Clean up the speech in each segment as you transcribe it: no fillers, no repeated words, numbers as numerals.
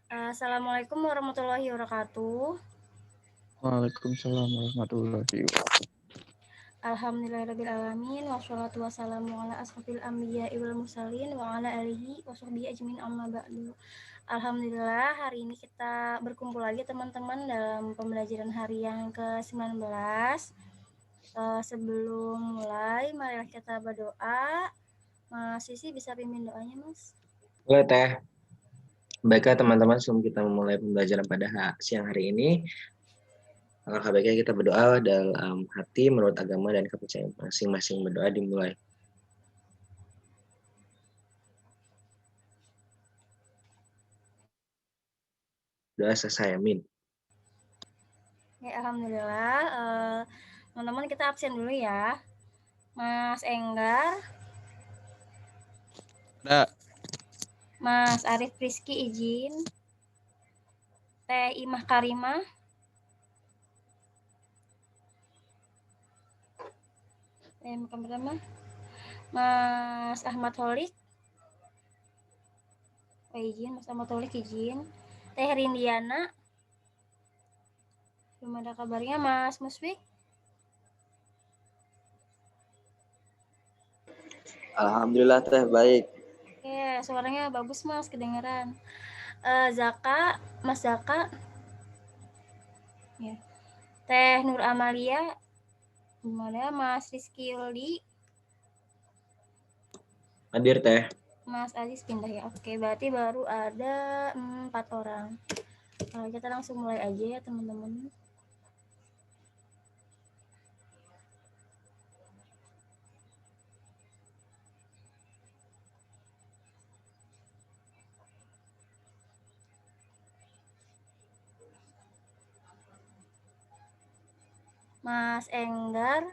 Assalamualaikum warahmatullahi wabarakatuh. Waalaikumsalam warahmatullahi wabarakatuh. Alhamdulillahirrabbilalamin. Wassalatu wassalamu ala asrofil anbiya'i wal mursalin wa ala alihi wa sahbihi ajmin amma ba'du. Alhamdulillah, hari ini kita berkumpul lagi teman-teman dalam pembelajaran hari yang ke-19. Sebelum mulai, marilah kita berdoa. Mas Sisi bisa pimpin doanya, Mas? Boleh, Teh. Baiklah teman-teman, sebelum kita memulai pembelajaran pada siang hari ini, alangkah baiknya kita berdoa dalam hati menurut agama dan kepercayaan masing-masing. Berdoa dimulai. Doa selesai, amin. Ya, alhamdulillah. Teman-teman, kita absen dulu ya. Mas Enggar, Ada. Mas Arif Rizky izin. Teh Imah Karimah, Mas Ahmad Holik, izin. Mas Ahmad Holik izin. Teh Rindiana, belum ada kabarnya. Mas Musfik, Alhamdulillah, Teh, baik. oke, suaranya bagus Mas, kedengeran. Zaka, Mas Zaka, ya. Teh Nur Amalia, gimana? Mas Rizky Yuldi, Hadir, Teh. Mas Aziz pindah ya. Oke, berarti baru ada 4 orang. Kita langsung mulai aja ya teman-teman. Mas Enggar.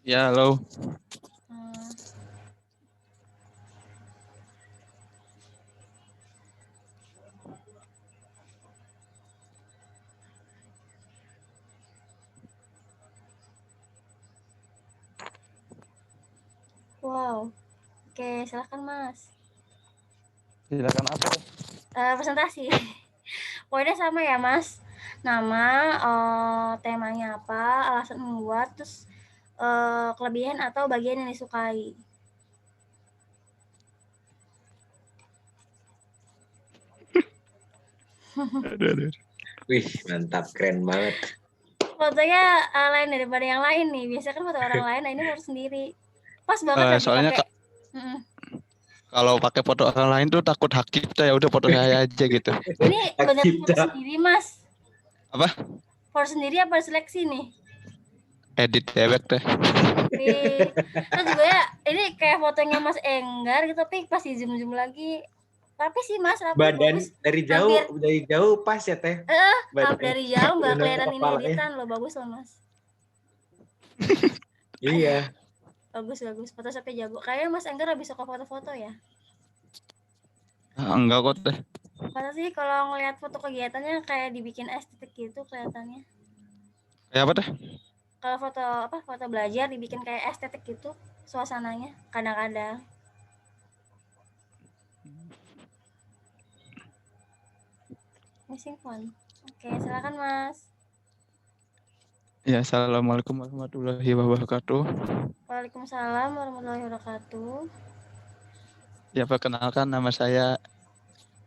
Ya, halo. Wow. Oke, silakan Mas. Silakan apa? Presentasi. Pokoknya sama ya Mas. Nama, temanya apa, alasan membuat, terus kelebihan atau bagian yang disukai. Aduh. Wih, mantap, keren banget. Fotonya lain daripada yang lain nih. Biasanya kan foto orang lain, nah ini foto sendiri. Pas banget lagi Soalnya pakai. kalau pakai foto orang lain tuh takut hak cipta, ya udah foto saya aja gitu. Ini bener foto sendiri Mas. Apa? Foto sendiri apa seleksi nih? Edit dewek Teh. Terus juga ya, ini kayak fotonya Mas Enggar gitu, tapi pas di zoom lagi rapi sih Mas, rapi. Badan bagus. dari jauh pas ya, Teh. Dari jauh nggak kelihatan ini kepalanya. editan loh, bagus loh Mas. Iya. Bagus. Photoshopnya jago. Kayaknya Mas Enggar habis suka foto-foto ya? Enggak kok Teh. Masa sih kalau ngelihat foto kegiatannya kayak dibikin estetik gitu kelihatannya. Kayak apa Teh? Kalau foto belajar dibikin kayak estetik gitu suasananya kadang-kadang. Missing fun. Oke, silakan Mas. Ya, assalamualaikum warahmatullahi wabarakatuh. Waalaikumsalam warahmatullahi wabarakatuh. Ya, perkenalkan nama saya.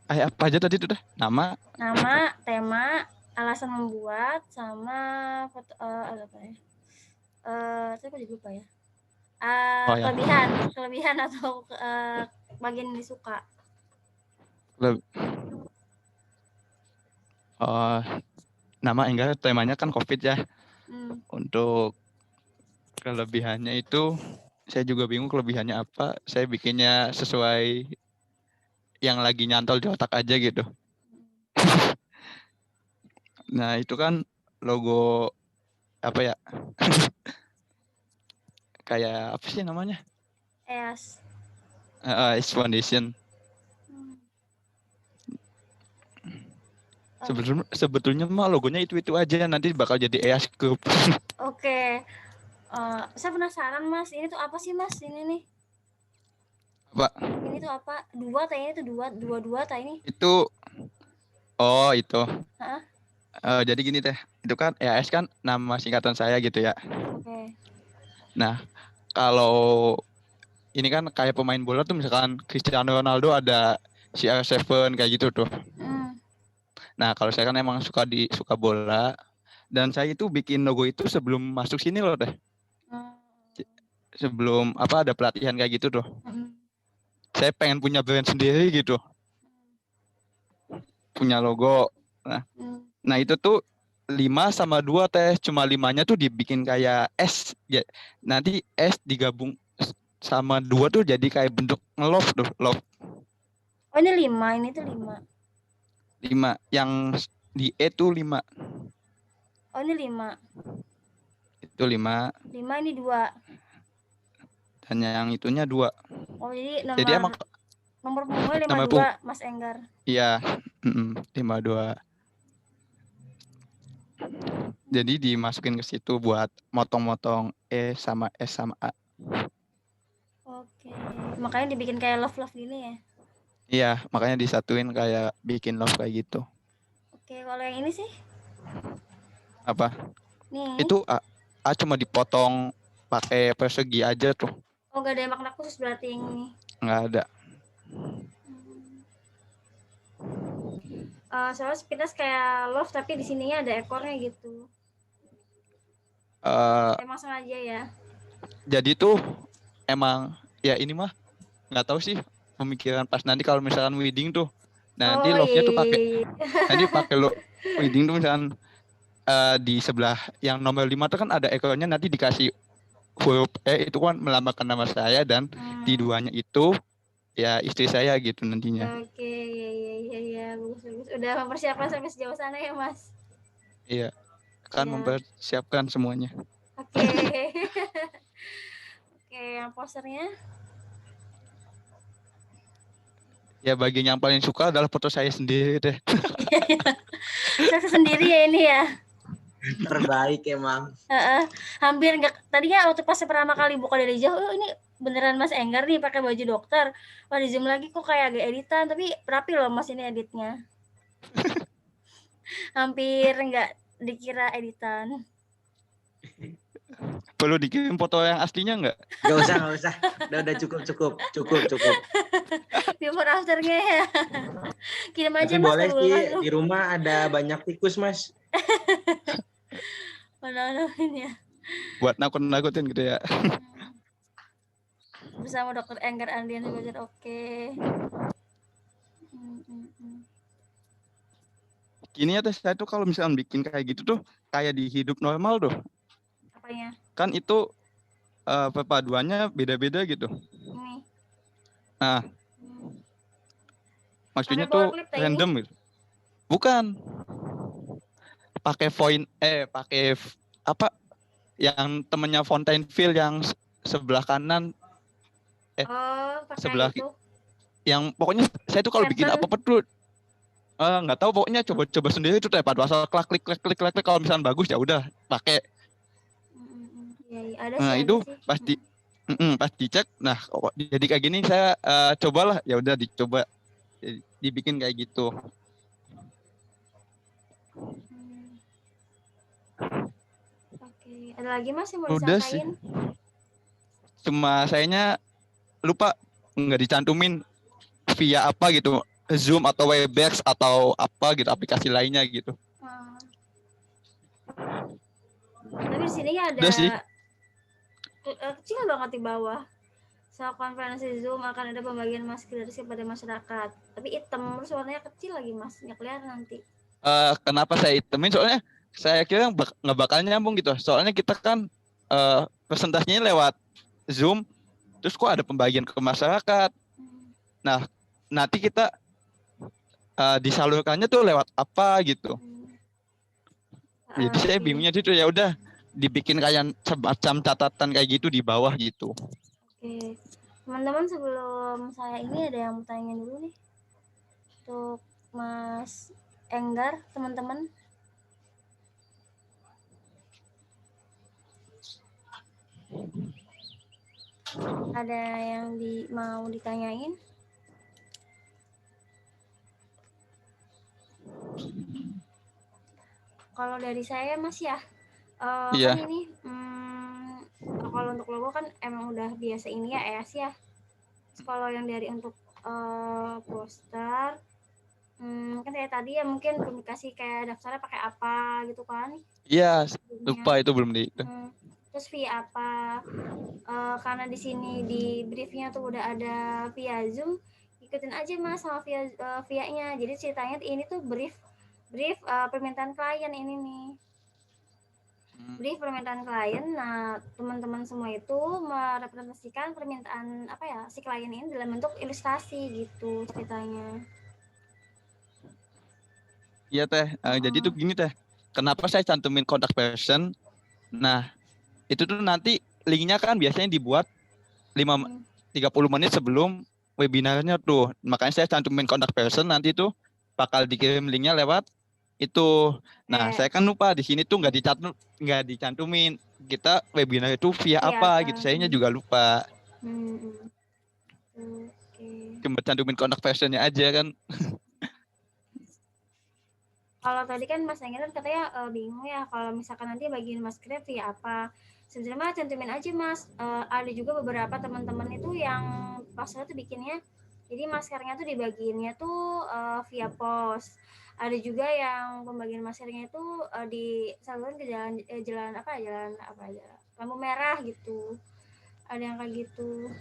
Apa aja tadi tuh Teh? Nama, tema, alasan membuat, sama foto apa ya? Saya jadi lupa ya. Kelebihan atau bagian yang disuka. Nama Enggar temanya kan COVID ya. Untuk kelebihannya itu saya juga bingung kelebihannya apa. Saya bikinnya sesuai yang lagi nyantol di otak aja gitu. Nah, itu kan logo apa ya? Kayak apa sih namanya? EAS. EAS Foundation. Sebetulnya mah logonya itu aja, nanti bakal jadi EAS Group. Oke. Saya penasaran Mas, ini tuh apa sih Mas ini nih? Pak. Ini tuh apa? Dua tanya itu dua tak ini? Itu itu. Hah? Jadi gini teh, itu kan EAS kan nama singkatan saya gitu ya. Oke. Nah, kalau ini kan kayak pemain bola tuh misalkan Cristiano Ronaldo ada CR7 kayak gitu tuh. Nah, kalau saya kan emang suka bola dan saya itu bikin logo itu sebelum masuk sini loh teh. Sebelum ada pelatihan kayak gitu tuh. Saya pengen punya brand sendiri gitu. Punya logo. Nah itu tuh 5 sama 2 teh. Cuma 5-nya tuh dibikin kayak S. Ya, nanti S digabung sama 2 tuh jadi kayak bentuk nge-love tuh. Love. Oh ini 5, ini tuh 5. 5. Yang di E tuh 5. Oh ini 5. Itu 5. 5 ini 2. Dan yang itunya 2. Oh jadi emang nomor punggungnya 52 Mas Enggar. Iya. 52. Jadi dimasukin ke situ buat motong-motong E sama S sama A. Oke. Makanya dibikin kayak love gini ya? Iya, makanya disatuin kayak bikin love kayak gitu. Oke, kalau yang ini sih? Apa? Nih. Itu A cuma dipotong pakai persegi aja tuh. Oh, nggak ada makna khusus berarti yang ini? Nggak ada. Soalnya sepintas kayak love tapi di sininya ada ekornya gitu. Emang sengaja ya? Jadi tuh emang ya ini mah nggak tahu sih pemikiran pas nanti kalau misalkan wedding tuh nanti love-nya tuh pakai nanti pakai lo wedding tuh misalkan di sebelah yang nomor 5 tuh kan ada ekornya nanti dikasih huruf E itu kan melambangkan nama saya dan di 2-nya itu ya istri saya gitu nantinya. Oke, ya, bagus. Udah mempersiapkan sampai sejauh sana ya, Mas? Iya, kan mempersiapkan semuanya. Oke. Oke, yang posternya? Ya bagian yang paling suka adalah foto saya sendiri deh. Saya sendiri ya ini ya. Terbaik emang. Hampir enggak. Tadinya waktu pas pertama kali buka dari jauh, ini beneran Mas Enggar nih pakai baju dokter. Wah di zoom lagi kok kayak agak editan, tapi rapi loh Mas ini editnya. Hampir enggak dikira editan. Perlu dikirim foto yang aslinya nggak? Nggak usah. Udah cukup. Before afternya ya. Kirim aja tapi Mas. boleh sih, di rumah ada banyak tikus Mas. Mana ya. Buat nakut-nakutin gitu ya. Bersama Dokter Enggar Andian Belajar oke. Gini ya saya tuh kalau misalnya bikin kayak gitu tuh kayak di hidup normal tuh. Apanya? Kan itu perpaduannya beda-beda gitu. Ini. Nah, maksudnya tuh random gitu. Bukan. Pakai pakai apa? Yang temennya Fountainville yang sebelah kanan. Sebelah itu. Yang pokoknya saya tuh kalau bikin apa-apa tuh nggak tahu pokoknya coba sendiri tuh padu asal klik kalau misalnya bagus ya udah pakai. Nah itu pasti pas dicek nah jadi kayak gini saya cobalah ya udah dicoba dibikin kayak gitu. Oke, ada lagi Mas yang mau disampaikan? Cuma sayanya lupa nggak dicantumin via apa gitu, Zoom atau Webex atau apa gitu aplikasi lainnya gitu. Tapi di sini ada kecil banget di bawah. Saat konferensi Zoom akan ada pembagian masker gratis kepada masyarakat. Tapi hitam, terus warnanya kecil lagi Mas, nggak kelihatan nanti. Kenapa saya hitamin? Soalnya saya kira nggak bakal nyambung gitu. Soalnya kita kan presentasinya lewat Zoom, terus kok ada pembagian ke masyarakat. Nah, nanti kita disalurkannya tuh lewat apa gitu. Jadi saya bingungnya gitu ya udah dibikin kayak semacam catatan kayak gitu di bawah gitu. Oke, teman-teman sebelum saya ini ada yang mau tanya dulu nih untuk Mas Enggar, teman-teman. Ada yang mau ditanyain? Kalau dari saya Mas ya, kan ini kalau untuk logo kan emang udah biasa ini ya EAS ya. Kalau yang dari untuk poster, kan kayak tadi ya mungkin komunikasi kayak daftarnya pakai apa gitu kan? Iya, lupa itu belum di. Terus via apa? Karena di sini di briefnya tuh udah ada via Zoom, ikutin aja Mas sama via-nya. Jadi ceritanya ini tuh brief permintaan klien ini nih. Brief permintaan klien. Nah, teman-teman semua itu merepresentasikan permintaan apa ya si klien ini dalam bentuk ilustrasi gitu ceritanya. Iya Teh. Jadi tuh gini Teh. Kenapa saya cantumin contact person? Nah, itu tuh nanti linknya kan biasanya dibuat 30 menit sebelum webinarnya tuh. Makanya saya cantumin contact person, nanti tuh bakal dikirim linknya lewat itu. Nah, saya kan lupa di sini tuh nggak dicantumin kita webinar itu via apa gitu. Sayanya juga lupa. Cuma cantumin contact personnya aja kan. Kalau tadi kan Mas Enggar katanya bingung ya kalau misalkan nanti bagian masker via apa. Sebenarnya cantumin aja Mas. Ada juga beberapa teman-teman itu yang pasnya tuh bikinnya, jadi maskernya tuh dibagiinnya tuh via pos. Ada juga yang pembagian maskernya itu disalurkan ke jalan lampu merah gitu. Ada yang kayak gitu.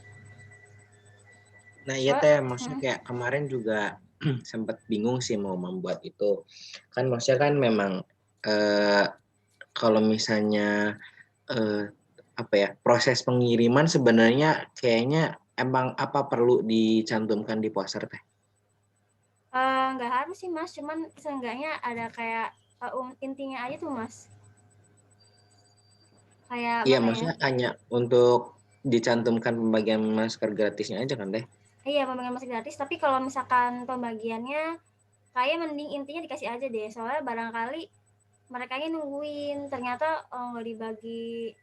Nah iya Teh, maksudnya kayak kemarin juga sempat bingung sih mau membuat itu. Kan maksudnya kan memang kalau misalnya proses pengiriman sebenarnya kayaknya emang apa perlu dicantumkan di poster Teh? Nggak harus sih Mas, cuman seenggaknya ada kayak intinya aja tuh Mas. Kayak iya, maksudnya hanya untuk dicantumkan pembagian masker gratisnya aja kan Teh? Iya, pembagian masker gratis, tapi kalau misalkan pembagiannya kayak mending intinya dikasih aja deh, soalnya barangkali mereka nungguin ternyata nggak dibagi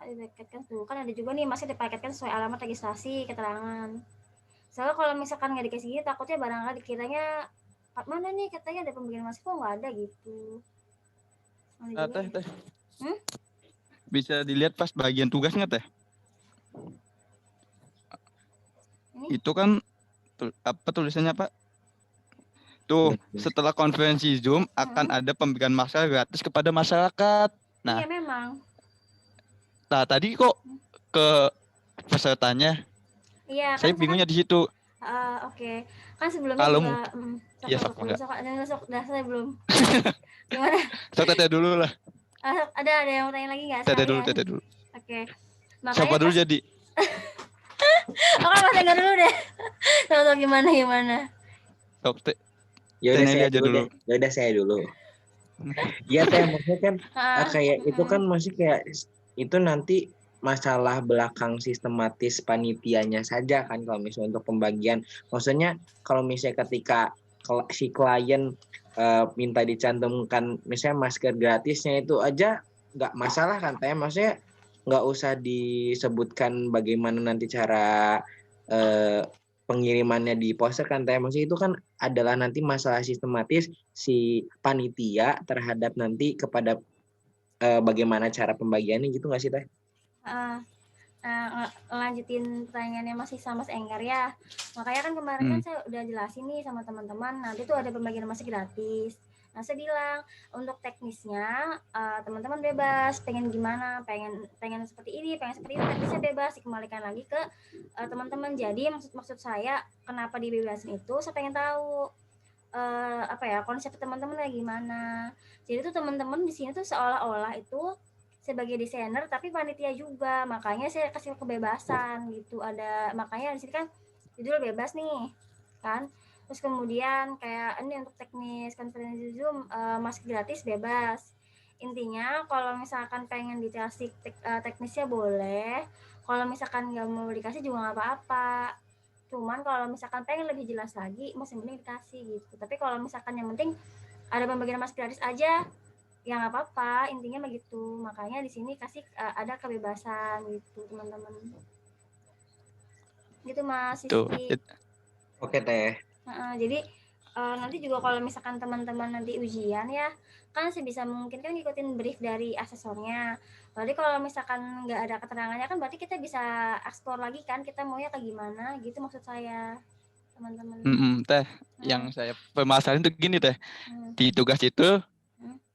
dipaketkan tuh kan ada juga nih masih dipaketkan sesuai alamat registrasi keterangan. Soalnya kalau misalkan nggak dikasih gitu takutnya barangkali dikiranya mana nih katanya ada pembagian masker kok nggak ada gitu. Teh. Bisa dilihat pas bagian tugas nggak Teh? Itu kan apa tulisannya Pak? Tuh, setelah konferensi Zoom akan ada pembagian masker gratis kepada masyarakat. Nah, iya memang. Nah, tadi kok ke pesertanya? Iya, saya kan bingungnya di situ. Oke. Kan sebelumnya Kalau juga iya, saya belum. Gimana? Teteh dulu lah. Ada yang mau tanya lagi nggak? Teteh dulu. Oke. Makanya siapa dulu jadi? Oke, Mas Enggar dulu deh. Tahu gimana? Sok Teh. Ya udah saya aja dulu. Ya udah saya dulu. Iya Teh, maksudnya kan kayak itu kan masih kayak itu nanti masalah belakang sistematis panitianya saja kan kalau misalnya untuk pembagian. Maksudnya kalau misalnya ketika si klien minta dicantumkan misalnya masker gratisnya itu aja nggak masalah kan Teh, maksudnya nggak usah disebutkan bagaimana nanti cara pengirimannya di poster kan Teh, maksudnya itu kan adalah nanti masalah sistematis si panitia terhadap nanti kepada bagaimana cara pembagiannya gitu nggak sih Teh? Lanjutin pertanyaannya masih sama Mas Enggar ya. Makanya kan kemarin kan saya udah jelasin nih sama teman-teman, nanti tuh ada pembagian masih gratis. Nah, saya bilang untuk teknisnya teman-teman bebas, pengen gimana, pengen seperti ini, teknisnya bebas, dikembalikan lagi ke teman-teman. Jadi maksud saya kenapa dibebasin itu, saya pengen tahu konsep teman-teman kayak gimana. Jadi tuh teman-teman di sini tuh seolah-olah itu sebagai desainer tapi panitia juga, makanya saya kasih kebebasan gitu. Makanya di sini kan judul bebas nih kan. Terus kemudian kayak ini untuk teknis konferensi Zoom masker gratis bebas. Intinya kalau misalkan pengen dikasih teknisnya boleh, kalau misalkan nggak mau dikasih juga nggak apa-apa. Cuman kalau misalkan pengen lebih jelas lagi masih mending dikasih gitu. Tapi kalau misalkan yang penting ada pembagian masker gratis aja, ya nggak apa-apa, intinya begitu. Makanya di sini kasih ada kebebasan gitu teman-teman. Gitu Mas Tuh. Rizky. Oke Teh. Jadi nanti juga kalau misalkan teman-teman nanti ujian ya, kan sebisa mungkin kan ngikutin brief dari asesornya. Berarti kalau misalkan nggak ada keterangannya kan berarti kita bisa eksplor lagi kan, kita maunya kayak gimana gitu maksud saya, teman-teman. Teh, yang saya permasalahan itu gini Teh, di tugas itu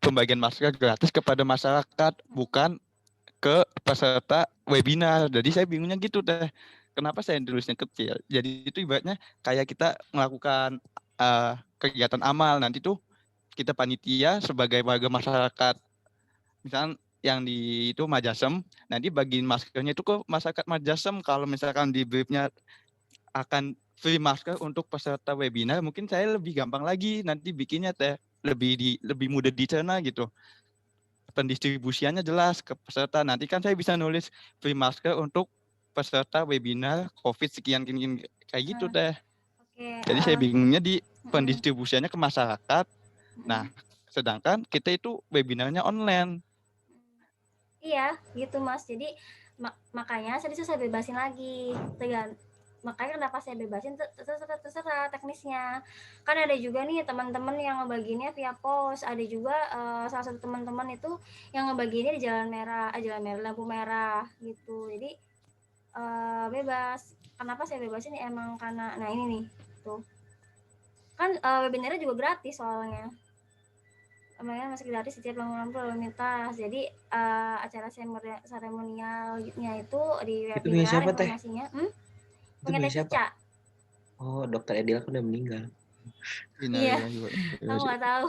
pembagian masker gratis kepada masyarakat, bukan ke peserta webinar. Jadi saya bingungnya gitu Teh. Kenapa saya tulisnya kecil? Jadi itu ibaratnya kayak kita melakukan kegiatan amal. Nanti tuh kita panitia sebagai warga masyarakat. Misalkan yang di itu Majasem, nanti bagiin maskernya itu ke masyarakat Majasem. Kalau misalkan di briefnya akan free masker untuk peserta webinar, mungkin saya lebih gampang lagi nanti bikinnya Teh. Lebih mudah dicerna gitu. Pendistribusiannya jelas ke peserta. Nanti kan saya bisa nulis free masker untuk peserta webinar COVID sekian kayak gitu Teh. Jadi saya bingungnya di pendistribusiannya ke masyarakat. Nah, sedangkan kita itu webinarnya online. Iya, gitu Mas. Jadi makanya saya bebasin lagi. Makanya kenapa saya bebasin terserah teknisnya. Kan ada juga nih teman-teman yang ngebagiinnya via pos, ada juga salah satu teman-teman itu yang ngebagiinnya di jalan merah lampu merah gitu. Jadi bebas. Kenapa saya bebasin emang karena nah ini nih tuh. Kan webinarnya juga gratis soalnya. Lumayan masih gratis setiap bangunan lalu lintas. Jadi acara seremonialnya itu di Itu punya webinar siapa Teh? informasinya. Itu Punya punya Teh siapa? Cica. Oh, Dokter Edil kan udah meninggal. Iya, aku nggak tahu.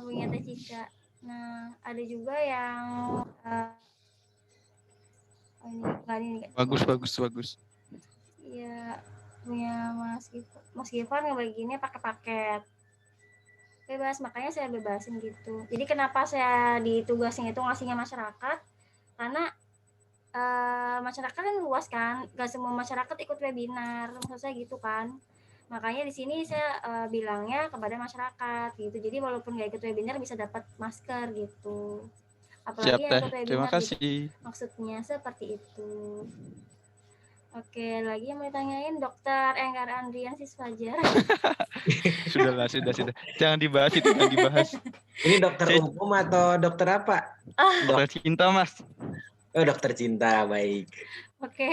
Punya Teh Cica. Nah, ada juga yang Bagus. Iya, punya Mas Gifar ngebagiinnya pakai paket. Bebas, makanya saya bebasin gitu. Jadi kenapa saya di tugasnya itu ngasihnya masyarakat? Karena masyarakat kan luas kan, gak semua masyarakat ikut webinar, maksud saya gitu kan. Makanya di sini saya bilangnya kepada masyarakat gitu. Jadi walaupun gak ikut webinar bisa dapat masker gitu. Apalagi Siap yang Teh. ikut webinar. Terima kasih. Gitu. Maksudnya seperti itu. Oke, lagi yang mau ditanyain Dokter Enggar Andrian Siswajar. sudah. Jangan dibahas itu, jangan dibahas. Ini dokter umum atau dokter apa? Dokter cinta, Mas. Oh, dokter cinta, baik. Oke.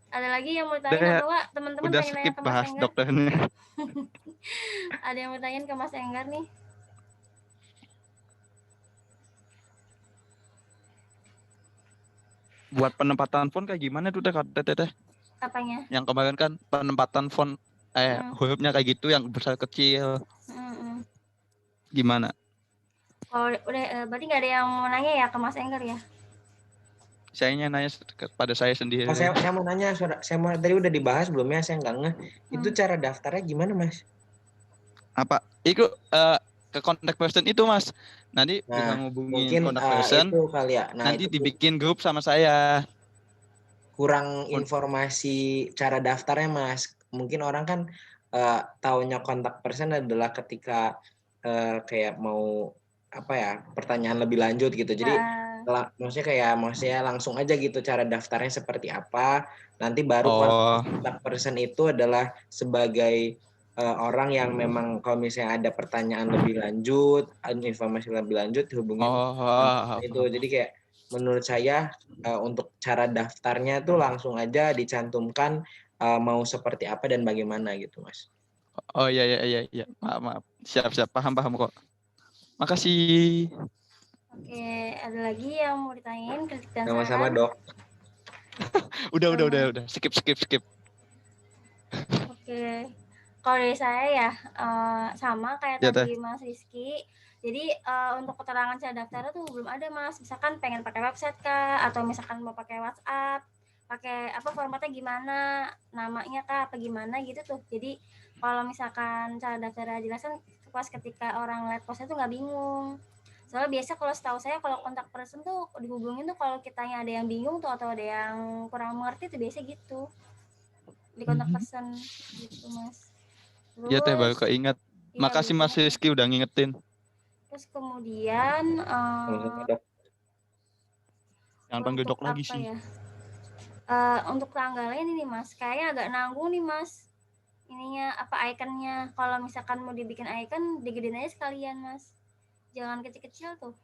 Ada lagi yang mau tanya atau enggak? Teman-teman pengen nanya ke Mas bahas Enggar. Dokternya. Ada yang mau tanyain ke Mas Enggar nih? Buat penempatan font kayak gimana tuh Teh? Apanya? Yang kemarin kan penempatan font hurufnya kayak gitu yang besar kecil. Gimana? Oh, udah berarti nggak ada yang mau nanya ya ke Mas Enggar ya? Saya nanya kepada saya sendiri. Oh, saya mau nanya, tadi udah dibahas belum ya? Saya nggak ngeh. Itu cara daftarnya gimana, Mas? Apa? Itu ke contact person itu, Mas. Nanti bisa ngubungin contact person. Itu kali ya. Nah, nanti itu dibikin grup sama saya. Kurang informasi cara daftarnya, Mas. Mungkin orang kan taunya kontak person adalah ketika kayak mau apa ya, pertanyaan lebih lanjut gitu. Jadi maksudnya langsung aja gitu cara daftarnya seperti apa. Nanti baru kontak person itu adalah sebagai orang yang memang kalau misalnya ada pertanyaan lebih lanjut, informasi lebih lanjut dihubungin itu. Jadi kayak menurut saya untuk cara daftarnya tuh langsung aja dicantumkan mau seperti apa dan bagaimana gitu, Mas. Oh iya. Maaf. Siap. Paham kok. Makasih. Oke, ada lagi yang mau ditanyain, kritik dan saran? Sama-sama, Dok. Udah. Skip. Oke. Kalau dari saya ya sama kayak tadi Mas Rizky. Jadi untuk keterangan cara daftar tuh belum ada, Mas. Misalkan pengen pakai website kah, atau misalkan mau pakai WhatsApp, pakai apa formatnya gimana, namanya kah apa gimana gitu tuh. Jadi kalau misalkan cara daftarnya jelas kan pas ketika orang lihat postnya tuh nggak bingung. Soalnya biasa kalau setahu saya kalau kontak person tuh dihubungin tuh kalau kitanya ada yang bingung tuh atau ada yang kurang mengerti tuh biasa gitu di kontak person gitu, Mas. Iya Teh, baru keinget. Makasih Mas Rizky udah ngingetin. Terus kemudian Jangan panggil untuk dok lagi apa sih. ya? Untuk tanggalnya ini nih Mas, kayaknya agak nanggung nih Mas. Ininya apa ikonnya? Kalau misalkan mau dibikin icon, digedein aja sekalian Mas. Jangan kecil-kecil tuh.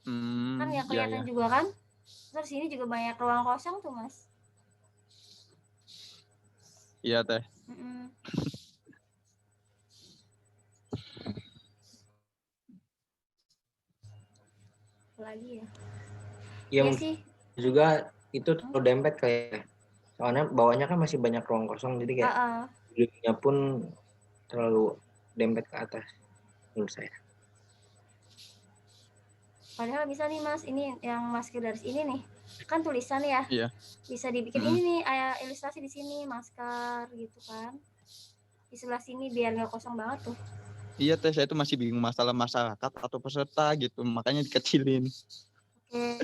Kan nggak Iya kelihatan ya. juga kan? Terus ini juga banyak ruang kosong tuh Mas. Iya teh. Lagi ya. Iya Iya mungkin sih. juga itu terlalu dempet kayak. Soalnya bawahnya kan masih banyak ruang kosong, jadi kayak duduknya pun terlalu dempet ke atas menurut saya. Padahal bisa nih Mas, ini yang masker dari ini nih, kan tulisan ya. Iya. Bisa dibikin ini nih, ilustrasi di sini masker gitu kan. Di sebelah sini biar nggak kosong banget tuh. Iya teh, saya itu masih bingung masalah masyarakat atau peserta gitu, makanya dikecilin. Oke.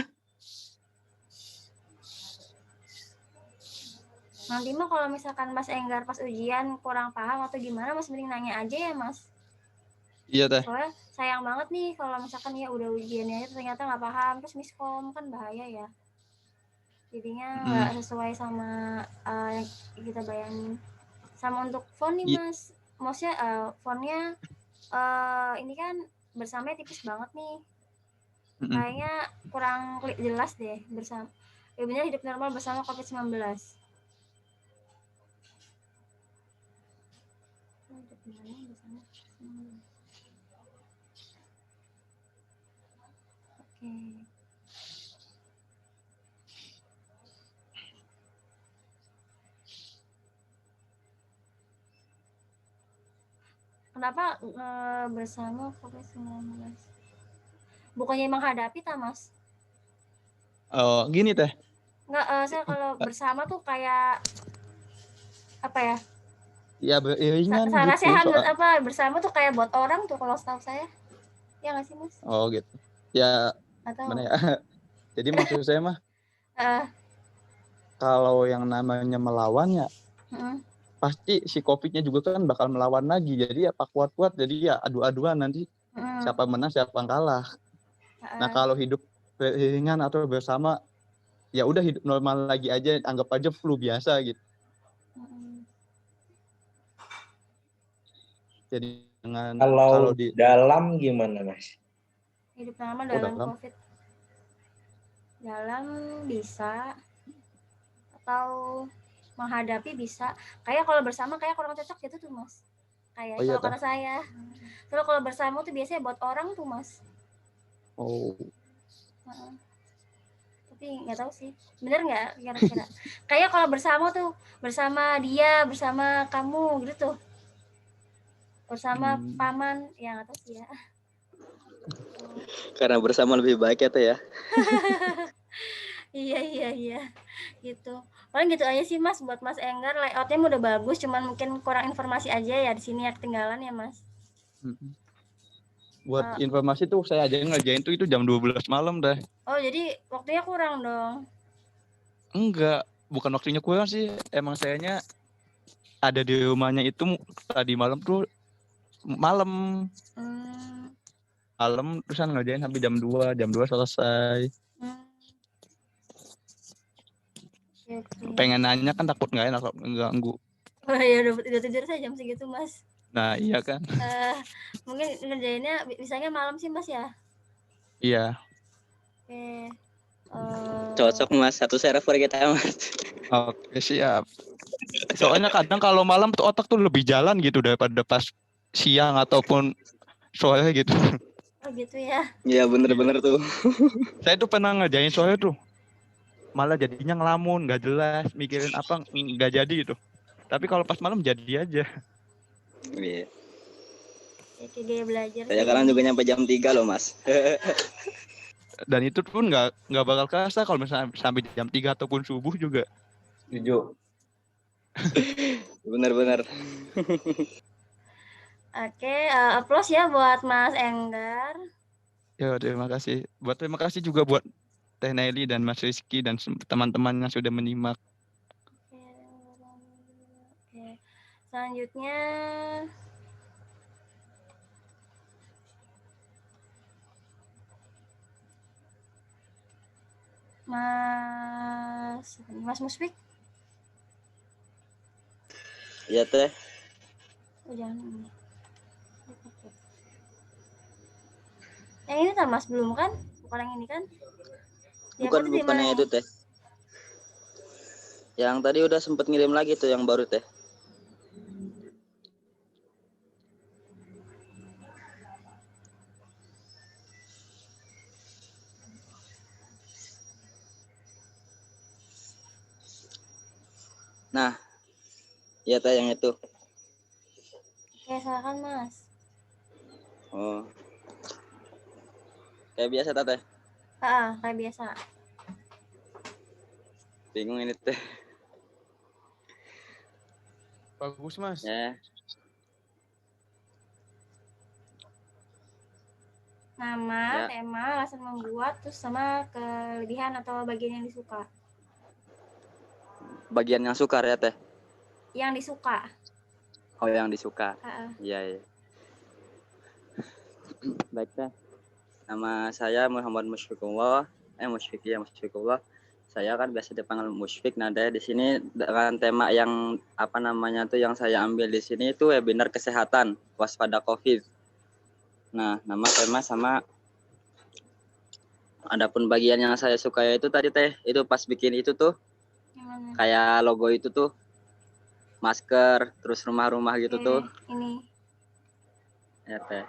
Nanti mah kalau misalkan Mas Enggar pas ujian kurang paham atau gimana, Mas mending nanya aja ya Mas. Iya teh. Soalnya sayang banget nih kalau misalkan ya udah ujiannya ternyata nggak paham terus miskom, kan bahaya ya. Jadinya nggak sesuai sama yang kita bayangin. Sama untuk font nih Mas, maksudnya fontnya ini kan bersamanya tipis banget nih. Kayaknya kurang jelas deh bersama. Benar hidup normal bersama COVID-19. Oke. Kenapa bersama COVID-19? Bukannya menghadapi ta Mas? Oh gini teh. Enggak, saya kalau bersama tuh kayak apa ya? Ya beriringan gitu. Saya apa bersama tuh kayak buat orang tuh kalau setahu saya. Ya nggak sih Mas? Oh gitu. Ya Atau mana ya? Jadi maksud saya mah kalau yang namanya melawan ya pasti si COVID-nya juga kan bakal melawan lagi. Jadi ya pak kuat-kuat. Jadi ya adu-aduan nanti siapa menang siapa yang kalah. Nah kalau hidup beriringan atau bersama ya udah hidup normal lagi aja, anggap aja flu biasa gitu. Jadi dengan kalau di dalam gimana Mas? Hidup normal dalam COVID. Dalam bisa atau menghadapi bisa. Kayak kalau bersama kayak kurang cocok gitu tuh Mas. Kayak kalau kata saya. Kalau bersama tuh biasanya buat orang tuh Mas. Oh. Tapi nggak tahu sih. Bener nggak kira-kira? Kayak kalau bersama tuh bersama dia, bersama kamu gitu tuh. Bersama paman, ya nggak tahu sih ya. Karena bersama lebih baik ya teh ya. Iya gitu. Paling gitu aja sih Mas buat Mas Enggar, layoutnya udah bagus, cuman mungkin kurang informasi aja ya di sini ya, ketinggalan ya Mas. Buat informasi tuh saya aja ngerjain tuh itu jam 12 malam dah. Oh jadi waktunya kurang dong? Enggak, bukan waktunya kurang sih, emang sayanya ada di rumahnya itu tadi malam tuh malam. Malam terusan ngerjain sampai jam 2 selesai. Pengen nanya kan takut nggak enak ganggu. Oh ya udah tidur saya jam segitu Mas. Nah iya kan. Mungkin ngerjainnya bisanya malam sih Mas ya? Iya. Oke. Cocok Mas, satu server kita Mas. Oke siap. Soalnya kadang kalau malam tuh otak tuh lebih jalan gitu daripada pas siang ataupun sore gitu. Oh gitu ya? Iya bener-bener tuh. Saya tuh pernah ngerjain sore tuh, malah jadinya ngelamun, nggak jelas, mikirin apa nggak jadi gitu. Tapi kalau pas malam jadi aja. Iya. Kayak gaya belajar. Saya sekarang juga nyampe jam 3 loh Mas. Dan itu pun nggak bakal kerasa kalau misalnya sampai jam 3 ataupun subuh juga. Setuju. Bener-bener. Oke, applause ya buat Mas Enggar. Ya terima kasih. Terima kasih juga buat Teh Nelly dan Mas Rizky dan teman-teman yang sudah menyimak. Oke. Selanjutnya Mas Musfik? Iya teh. Oh, jangan ini. Yang ini kan Mas belum kan? Bukan yang ini kan? Bukannya itu teh. Yang tadi udah sempet ngirim lagi tuh yang baru teh. Nah, iya teh yang itu. Oke, silakan Mas. Oh. Kayak biasa teh. Kayak biasa. Bingung ini teh. Bagus Mas. Ya. Nama, Ya. tema, alasan membuat, terus sama kelebihan atau bagian yang disuka. Bagian yang sukar ya teh. Yang disuka. Oh, yang disuka. Iya, iya. Baik teh. Nama saya Muhammad Musyfiqullah. Musyfiqullah. Saya kan biasa dipanggil Musyfik. Nah, di sini dengan tema yang yang saya ambil di sini itu webinar kesehatan waspada COVID. Nah, nama tema sama adapun bagian yang saya suka itu tadi teh, itu pas bikin itu tuh kayak logo itu tuh masker, terus rumah-rumah gitu tuh. Ini. Ya teh.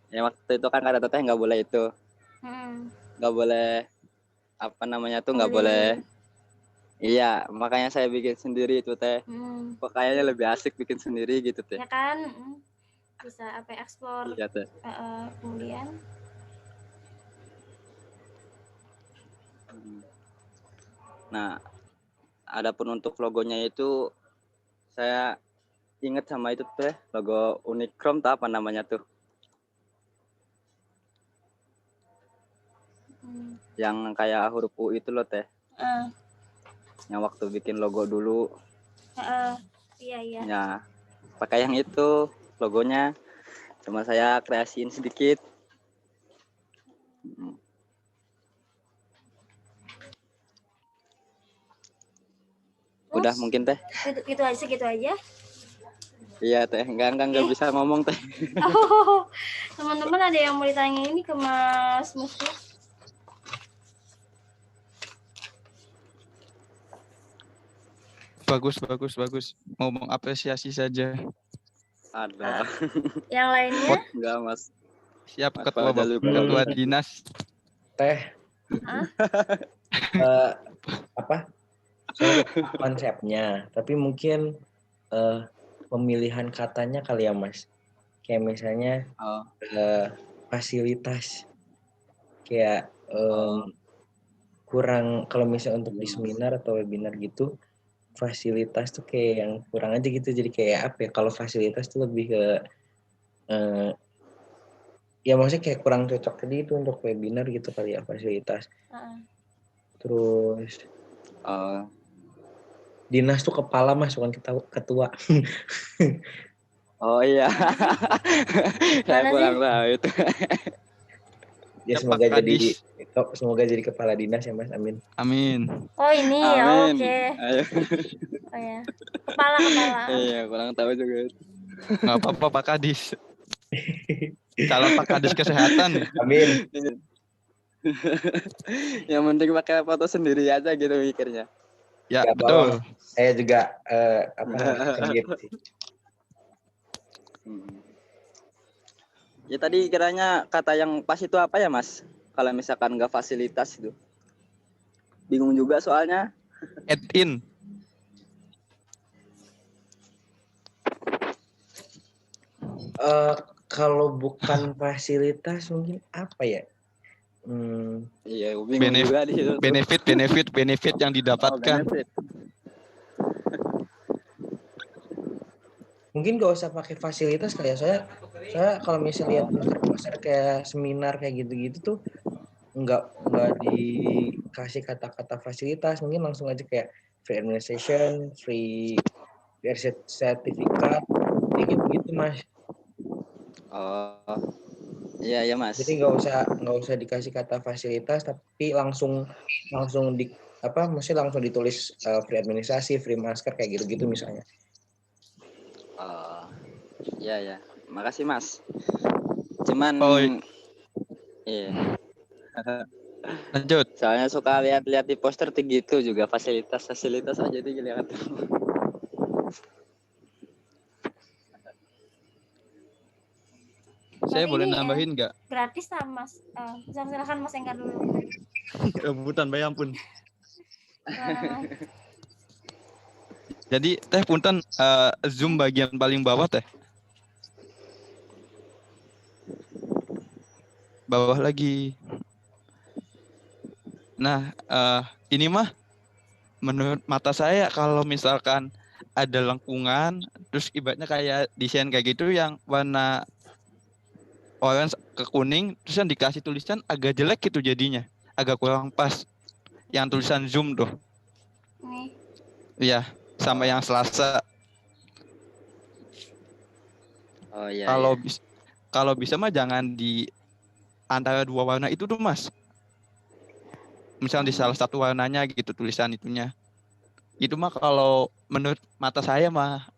Ya waktu itu kan kata teteh nggak boleh itu. Nggak boleh nggak boleh. Iya, makanya saya bikin sendiri itu teh. Kayaknya lebih asik bikin sendiri gitu teh. Ya kan, bisa eksplor. Iya teh. Kemudian. Nah, adapun untuk logonya itu saya ingat sama itu teh, logo Unicron tuh apa namanya tuh? Yang kayak huruf U itu loh teh. Yang waktu bikin logo dulu. Iya. Ya, pakai yang itu logonya. Cuma saya kreasiin sedikit. Udah mungkin teh. Segitu aja. Iya teh, enggak bisa ngomong teh. Teman-teman ada yang mau ditanya ini ke Mas Musfik? Bagus. Mau mengapresiasi saja. Ada. Yang lainnya? Enggak Mas. Siap ketua dinas. Teh. Saya konsepnya, tapi mungkin pemilihan katanya kali ya Mas. Kayak misalnya fasilitas. Kayak kurang, kalau misalnya untuk di seminar atau webinar gitu, fasilitas tuh kayak yang kurang aja gitu. Jadi kayak kalau fasilitas tuh lebih ke ya maksudnya kayak kurang cocok tadi itu untuk webinar gitu kali ya, fasilitas. Terus dinas tuh kepala Mas, bukan ketua. Oh iya. Saya kurang tahu itu. Ya semoga jadi kepala dinas ya Mas, amin. Oh ini ya, oke. Oh ya, kepala. Iya, kurang tahu juga itu. Nggak apa-apa Pak Kadis. Calon Pak Kadis kesehatan. Amin. Yang penting pakai foto sendiri aja gitu mikirnya. Ya betul. Saya juga gitu sih. Ya tadi kiranya kata yang pas itu apa ya Mas? Kalau misalkan nggak fasilitas itu. Bingung juga soalnya. Add-in. Kalau bukan fasilitas mungkin apa ya? Iya, bingung juga di situ. Benefit yang didapatkan. Mungkin gak usah pakai fasilitas kali ya. Saya kalau misalnya lihat poster kayak seminar kayak gitu-gitu tuh nggak dikasih kata-kata fasilitas, mungkin langsung aja kayak free administration, free research, sertifikat, kayak gitu Mas. Iya ya Mas. Jadi nggak usah dikasih kata fasilitas, tapi langsung maksudnya langsung ditulis free administrasi, free masker kayak gitu-gitu misalnya. Oh, iya ya. Makasih Mas. Cuman iya. Lanjut. Soalnya suka lihat-lihat di poster gitu juga fasilitas aja dilihat. Saya Berarti boleh ini nambahin nggak? gratis lah Mas. Silakan Mas Enggar dulu. Rebutan, Bay, ampun. Nah, Jadi teh punten zoom bagian paling bawah teh. Bawah lagi. Nah, ini mah menurut mata saya kalau misalkan ada lengkungan, terus ibaratnya kayak desain kayak gitu yang warna orange ke kuning, terus yang dikasih tulisan agak jelek gitu jadinya, agak kurang pas. Yang tulisan zoom tuh, ini iya, sama yang Selasa. Oh iya Kalau ya. kalau bisa mah jangan di antara dua warna itu tuh Mas. Misalnya di salah satu warnanya gitu tulisan itunya. Itu mah kalau menurut mata saya mah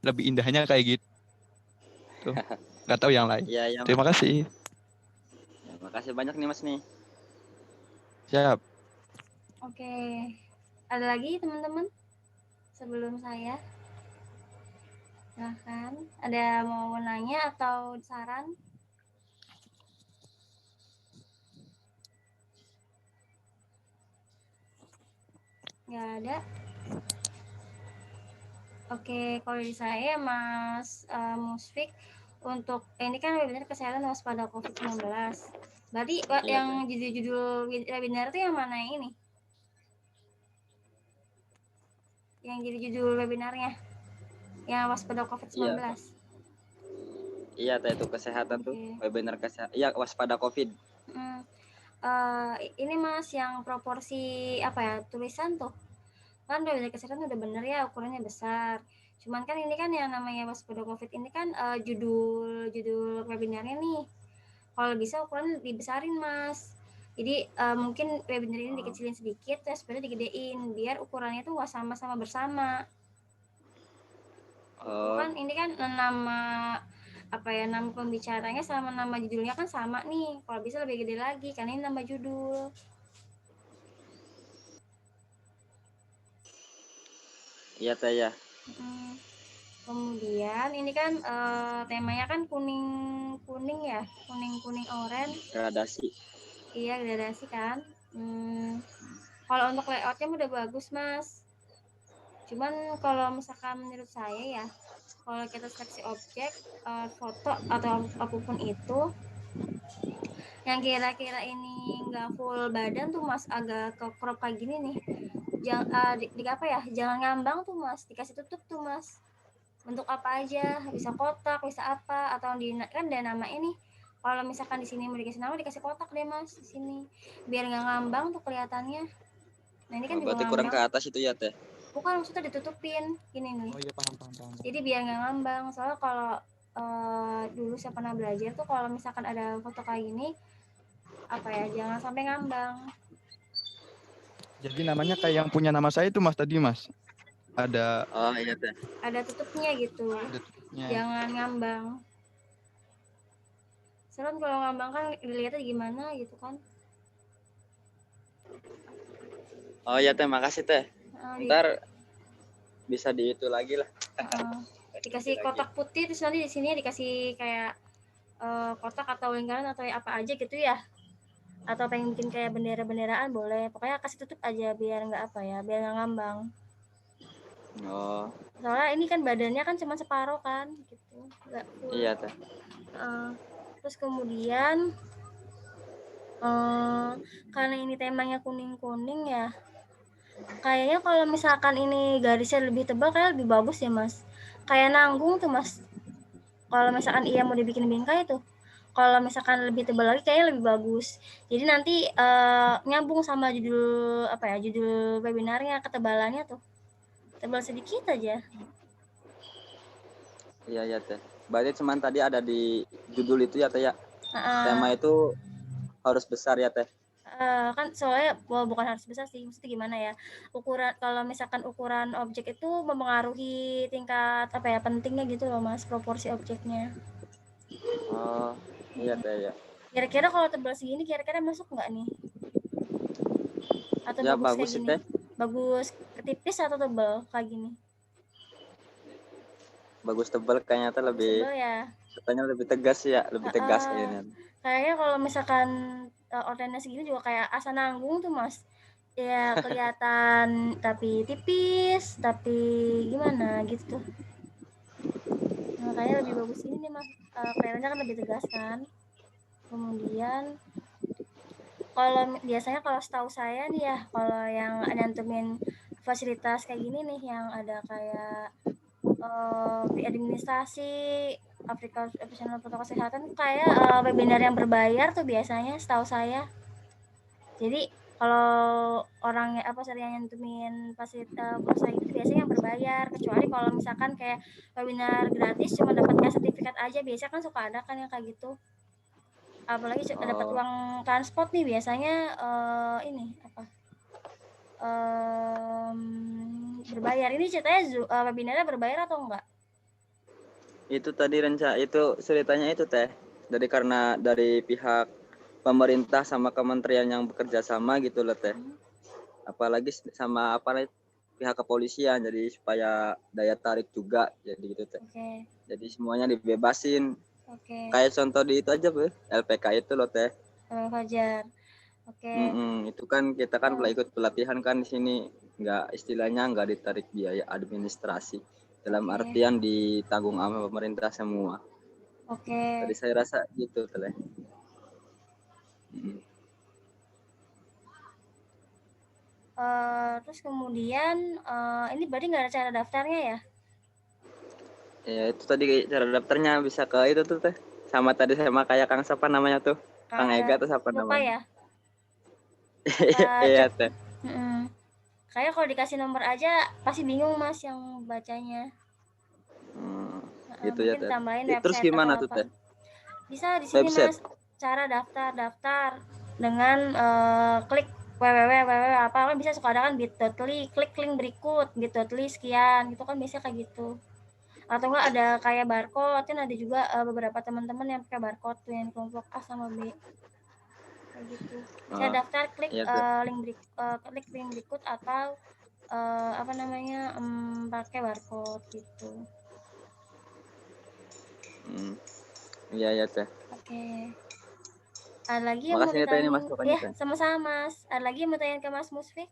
lebih indahnya kayak gitu. Nggak tahu yang lain. Iya ya Mas. Terima kasih. Ya, makasih banyak nih Mas nih. Siap. Oke. Ada lagi teman-teman sebelum saya? Silahkan. Ada mau nanya atau saran? Nggak ada. Oke, kalau di saya Mas Musfik, untuk ini kan webinar kesehatan waspada COVID-19. Berarti Iya yang teh. judul webinar itu yang mana ini? Yang jadi judul webinarnya? Yang waspada COVID-19. Iya. Iya teh itu kesehatan tuh. Webinar kesehatan. Iya waspada COVID. Ini Mas yang proporsi apa ya tulisan tuh kan webinar kesehatan udah bener ya ukurannya besar. Cuman kan ini kan yang namanya waspada COVID ini kan judul webinarnya nih. Kalau bisa ukuran dibesarin Mas. Jadi mungkin webinar ini dikecilin sedikit, terus sebenarnya digedein biar ukurannya tuh nggak sama-sama bersama. Kan ini kan nama apa ya nama pembicaranya sama nama judulnya kan sama nih. Kalau bisa lebih gede lagi karena ini nama judul. Iya teh ya. Kemudian ini kan temanya kan kuning ya, kuning oranye. Gradasi. Iya gradasi kan. Kalau untuk layoutnya udah bagus Mas. Cuman kalau misalkan menurut saya ya, kalau kita seleksi objek, foto atau apapun itu, yang kira-kira ini nggak full badan tuh Mas, agak ke crop kayak gini nih. Jangan apa ya? Jangan ngambang tuh Mas, dikasih tutup tuh Mas. Bentuk apa aja, bisa kotak, bisa apa, atau kan ada nama ini. Kalau misalkan di sini mau dikasih nama, dikasih kotak deh Mas di sini, biar nggak ngambang tuh kelihatannya. Nah ini kan juga Berarti kurang ke ngambang. atas itu ya teh. Bukan, maksudnya ditutupin gini nih. Oh iya paham. Jadi biar nggak ngambang. Soalnya kalau dulu saya pernah belajar tuh kalau misalkan ada foto kayak gini, apa ya, jangan sampai ngambang. Jadi namanya kayak yang punya nama saya itu Mas tadi Mas. Ada Iya teh. Ada tutupnya gitu. Jangan ngambang. Soalnya kalau ngambang kan dilihatnya gimana gitu kan. Oh iya teh, makasih teh. Ntar bisa di itu lagi lah. Dikasih kotak putih terus nanti di sini dikasih kayak kotak atau lingkaran atau apa aja gitu ya. Atau pengen bikin kayak bendera-benderaan boleh. Pokoknya kasih tutup aja biar nggak apa ya, biar nggak ngambang. Soalnya ini kan badannya kan cuma separuh kan gitu. Nggak full. Iya teh. Terus kemudian karena ini temanya kuning-kuning ya, kayaknya kalau misalkan ini garisnya lebih tebal kayak lebih bagus ya Mas, kayak nanggung tuh Mas. Kalau misalkan iya mau dibikin bingkai tuh, kalau misalkan lebih tebal lagi kayaknya lebih bagus. Jadi nanti nyambung sama judul apa ya, judul webinarnya, ketebalannya tuh tebal sedikit aja. Iya teh. Berarti cuman tadi ada di judul itu ya teh ya. tema itu harus besar ya Teh. Kan soalnya bukan harus besar sih, maksudnya gimana ya, ukuran kalau misalkan ukuran objek itu mempengaruhi tingkat apa ya pentingnya gitu loh Mas, proporsi objeknya. Oh iya Teh ya. Kira-kira kalau tebal segini kira-kira masuk nggak nih? Atau Ya bagus kayak bagus sih gini? Teh. Bagus tipis atau tebal kayak gini? Bagus tebal kayaknya Teh, Bagus lebih tebal ya. katanya lebih tegas ya, lebih tegas kayaknya. Kayaknya kalau misalkan outline-nya segini juga kayak asa nanggung tuh Mas. Ya kelihatan tapi tipis, tapi gimana gitu. Makanya lebih bagus ini nih Mas. Kelihatannya kan lebih tegas kan. Kemudian biasanya kalau setahu saya nih ya, kalau yang nyantumin fasilitas kayak gini nih yang ada kayak administrasi, operasional protokol kesehatan kayak webinar yang berbayar tuh biasanya setahu saya. Jadi kalau orangnya sering nyantumin fasilitas gitu biasanya yang berbayar, kecuali kalau misalkan kayak webinar gratis cuma dapatnya sertifikat aja, biasanya kan suka ada kan yang kayak gitu. Apalagi dapat uang transport nih biasanya ini berbayar. Ini ceritanya webinarnya berbayar atau enggak? Itu tadi itu ceritanya itu Teh. Karena dari pihak pemerintah sama kementerian yang bekerja sama gitu loh Teh. Apalagi sama pihak kepolisian, jadi supaya daya tarik juga jadi gitu Teh. Okay. Jadi semuanya dibebasin. Okay. Kayak contoh di itu aja Bu, LPK itu loh Teh. Fajar. Oke. Okay. Itu kan kita kan ikut pelatihan kan di sini, istilahnya nggak ditarik biaya administrasi. Dalam artian ditanggung sama pemerintah semua. Oke. Tadi saya rasa gitu Teh. Terus kemudian ini berarti nggak ada cara daftarnya ya? Ya itu tadi cara daftarnya bisa ke itu tuh Teh. Sama tadi sama kayak Kang siapa namanya tuh? Kang Ega tuh siapa namanya? Ya? Iya Teh. Kayak kalau dikasih nomor aja pasti bingung Mas yang bacanya. Gitu ya mungkin Teh. tambahin Terus website gimana atau tuh apa. Teh? Bisa di sini Website. Mas, cara daftar dengan klik www apa kan bisa suka ada kan bit.ly, klik link berikut bit.ly sekian gitu kan biasanya kayak gitu. Atau enggak ada kayak barcode, kan ada juga beberapa teman-teman yang pakai barcode tuh yang kelompok A sama B. Kayak gitu. Saya daftar klik klik link berikut atau pakai barcode gitu. Iya ya Teh. Oke. Ada lagi yang mau ditanya? Ya, sama-sama Mas. Ada lagi yang mau tanya ke Mas Musfik?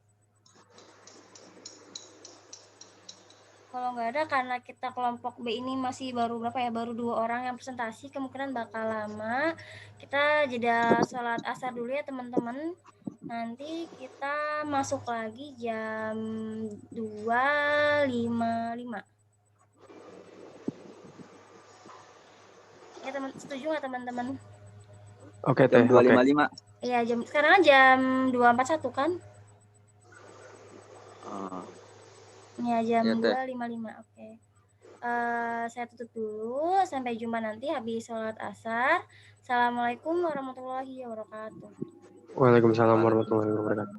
Kalau nggak ada, karena kita kelompok B ini masih baru baru 2 orang yang presentasi, kemungkinan bakal lama. Kita jeda sholat asar dulu ya teman-teman. Nanti kita masuk lagi jam 2.55. Ya setuju nggak teman-teman? Oke Teh. Jam 2.55. Iya, sekarang jam 2.41 kan? Ya, jam 2.55. Oke. Saya tutup dulu. Sampai jumpa nanti habis sholat asar. Assalamualaikum warahmatullahi wabarakatuh. Waalaikumsalam warahmatullahi wabarakatuh.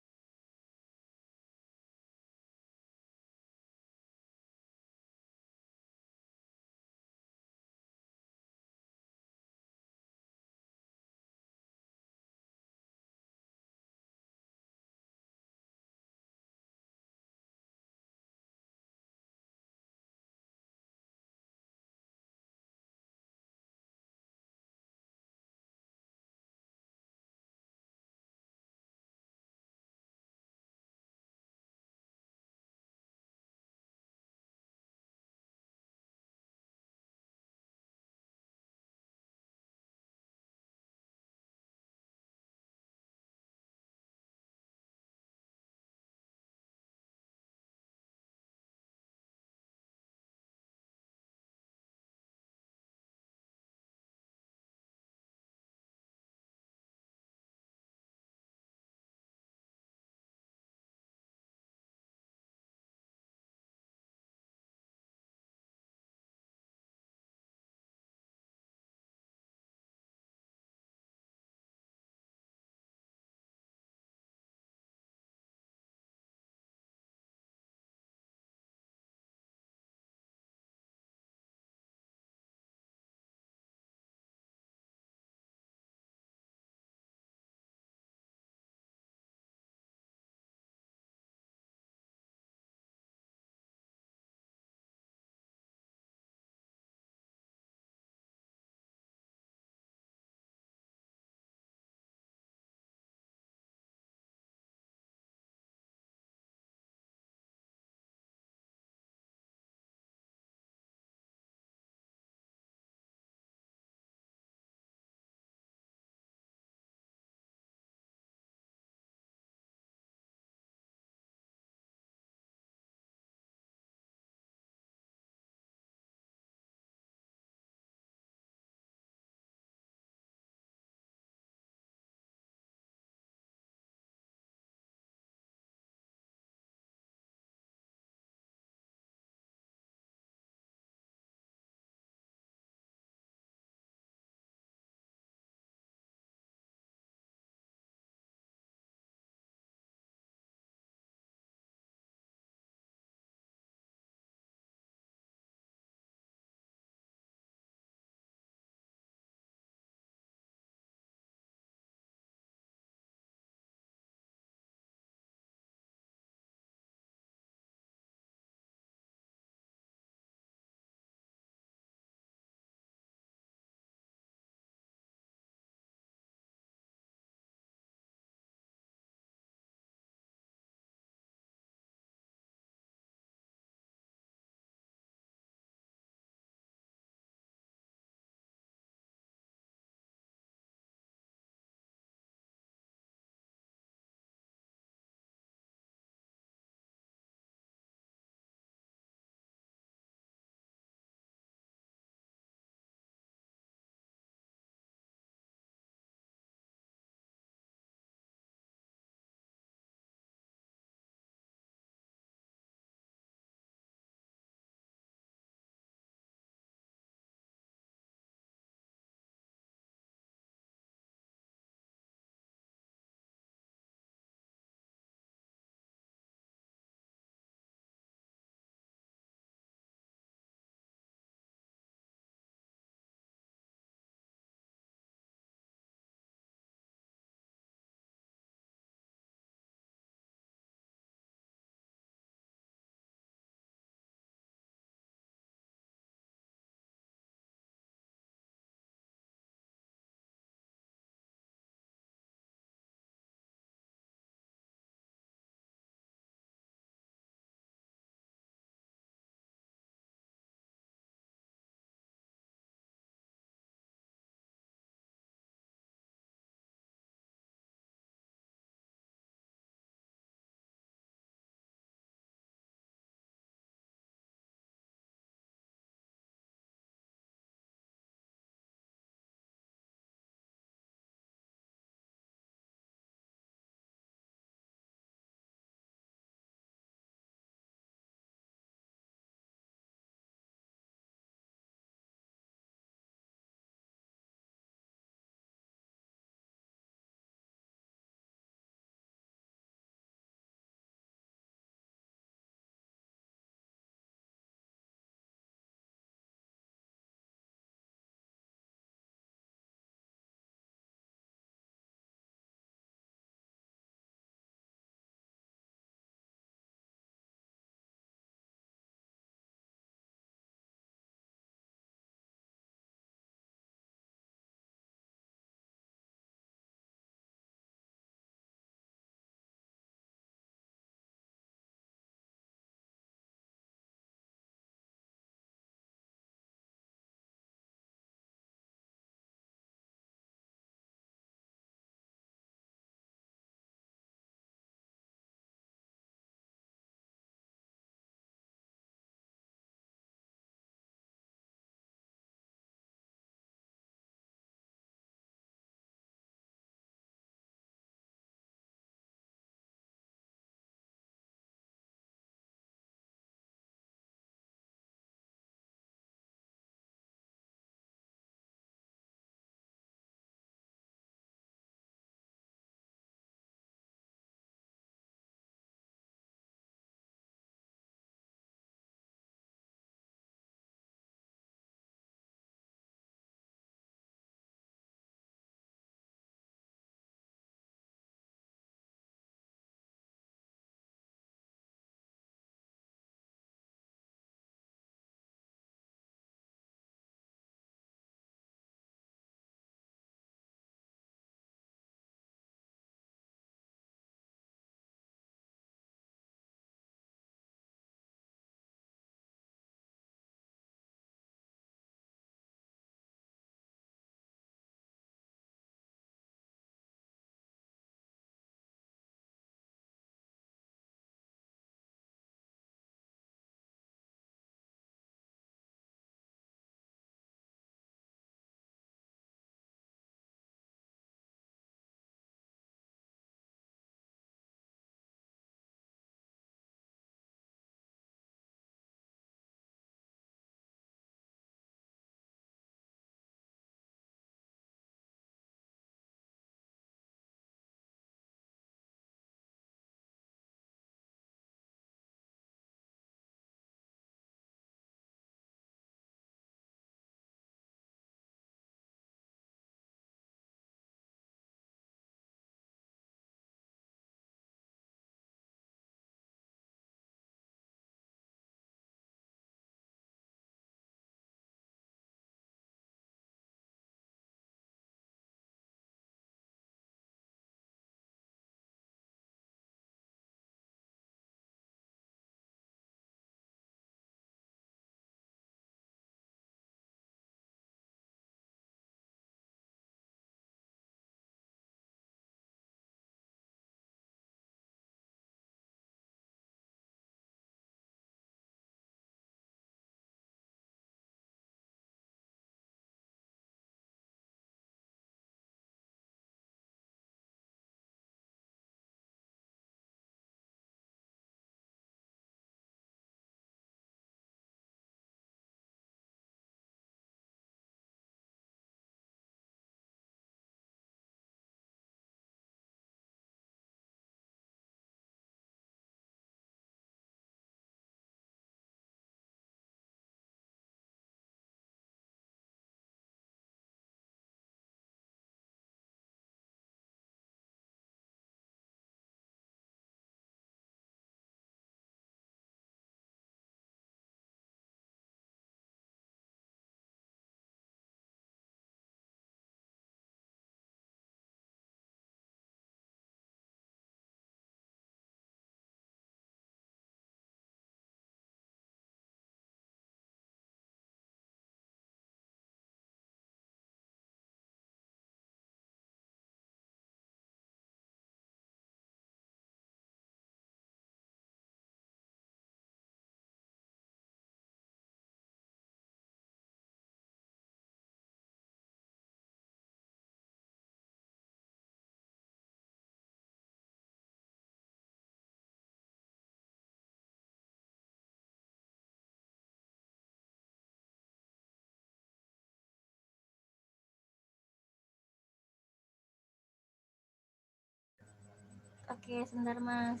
Oke, sebentar Mas.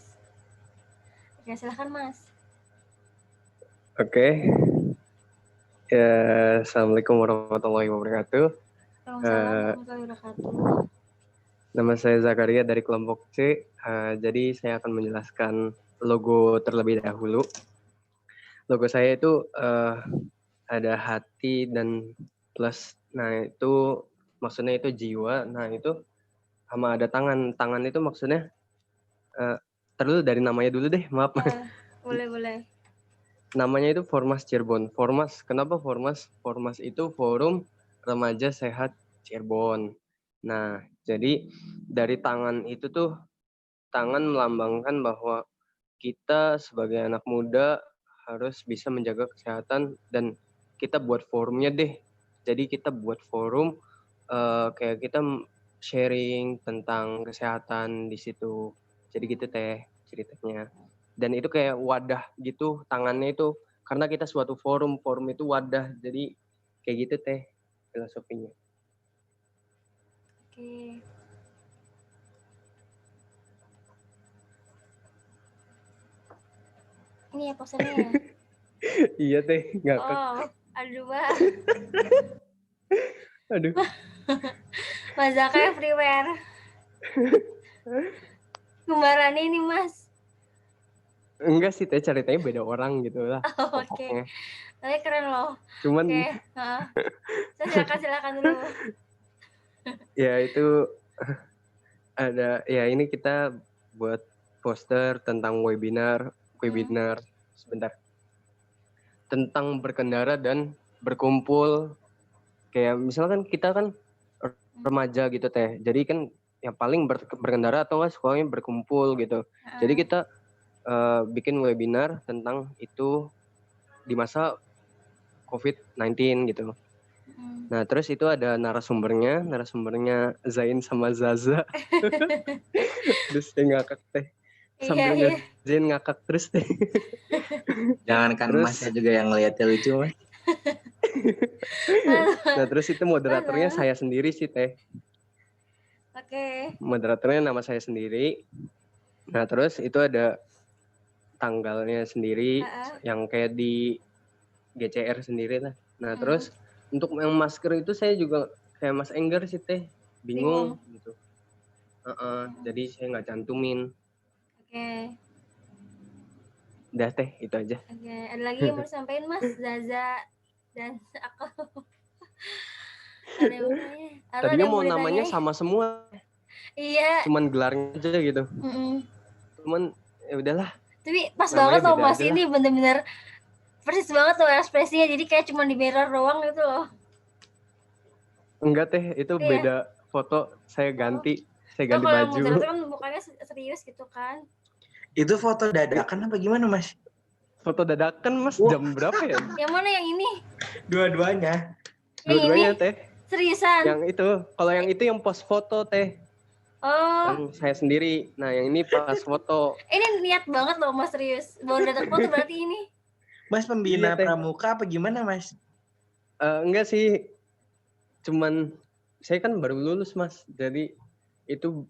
Oke, silahkan Mas. Oke. Ya, Assalamualaikum warahmatullahi wabarakatuh. Waalaikumsalam warahmatullahi wabarakatuh. Nama saya Zakaria dari kelompok C. Jadi saya akan menjelaskan logo terlebih dahulu. Logo saya itu ada hati dan plus. Nah itu maksudnya itu jiwa. Nah itu sama ada tangan. Tangan itu maksudnya terlalu dari namanya dulu deh, maaf. Boleh. Namanya itu Formas Cirebon. Formas, kenapa Formas? Formas itu Forum Remaja Sehat Cirebon. Nah, jadi dari tangan itu tuh, tangan melambangkan bahwa kita sebagai anak muda harus bisa menjaga kesehatan dan kita buat forumnya deh. Jadi kita buat forum kayak kita sharing tentang kesehatan di situ. Jadi gitu teh ceritanya. Dan itu kayak wadah gitu tangannya itu karena kita suatu forum itu wadah. Jadi kayak gitu teh filosofinya. Oke. Ini ya posternya ya? Iya teh, ngakak. Oh, aduh Bang. Aduh. Mas Zaka everywhere. Kembaran ini Mas. Enggak sih teh, ceritanya beda orang gitu lah. Oh, oke. Tapi keren loh. Cuman Oke. Silakan dulu. Ya itu ada ya ini kita buat poster tentang webinar sebentar tentang berkendara dan berkumpul. Kayak misalkan kita kan remaja gitu teh, jadi kan yang paling berkendara atau enggak sekolahnya berkumpul gitu. Jadi kita bikin webinar tentang itu di masa COVID-19 gitu. Nah terus itu ada narasumbernya Zain sama Zaza. Terus saya ngakak teh sambil Zain ngakak terus teh. Jangankan Mas, saya juga yang ngeliatnya lucu Mas. Nah terus itu moderatornya saya sendiri sih teh. Oke. Moderatornya nama saya sendiri. Nah terus itu ada tanggalnya sendiri yang kayak di GCR sendiri lah. Nah terus untuk yang masker itu saya juga kayak Mas Enggar sih teh bingung gitu. Jadi saya nggak cantumin. Oke. Udah teh itu aja. Oke, ada lagi yang mau disampaikan Mas Zaza dan aku. Ada yang mau tanya? Tadinya mau namanya sama semua. Iya. Cuman gelarnya aja gitu. Cuman ya udahlah. Tapi pas banget loh Mas, ini bener-bener persis banget loh ekspresinya, jadi kayak cuma di mirror doang gitu loh. Enggak teh, itu beda foto, saya ganti baju. Kalau moderator kan mukanya serius gitu kan. Itu foto dadakan apa gimana Mas? Foto dadakan Mas, jam berapa ya? Yang mana yang ini? Dua-duanya. Dua-duanya teh. Seriusan? Yang itu, kalau yang itu yang post foto teh. Oh. Yang saya sendiri, nah yang ini pas foto. Ini niat banget loh Mas, serius. Bawa dadak foto berarti ini. Mas pembina pramuka apa gimana Mas? Enggak sih, cuman saya kan baru lulus Mas, jadi itu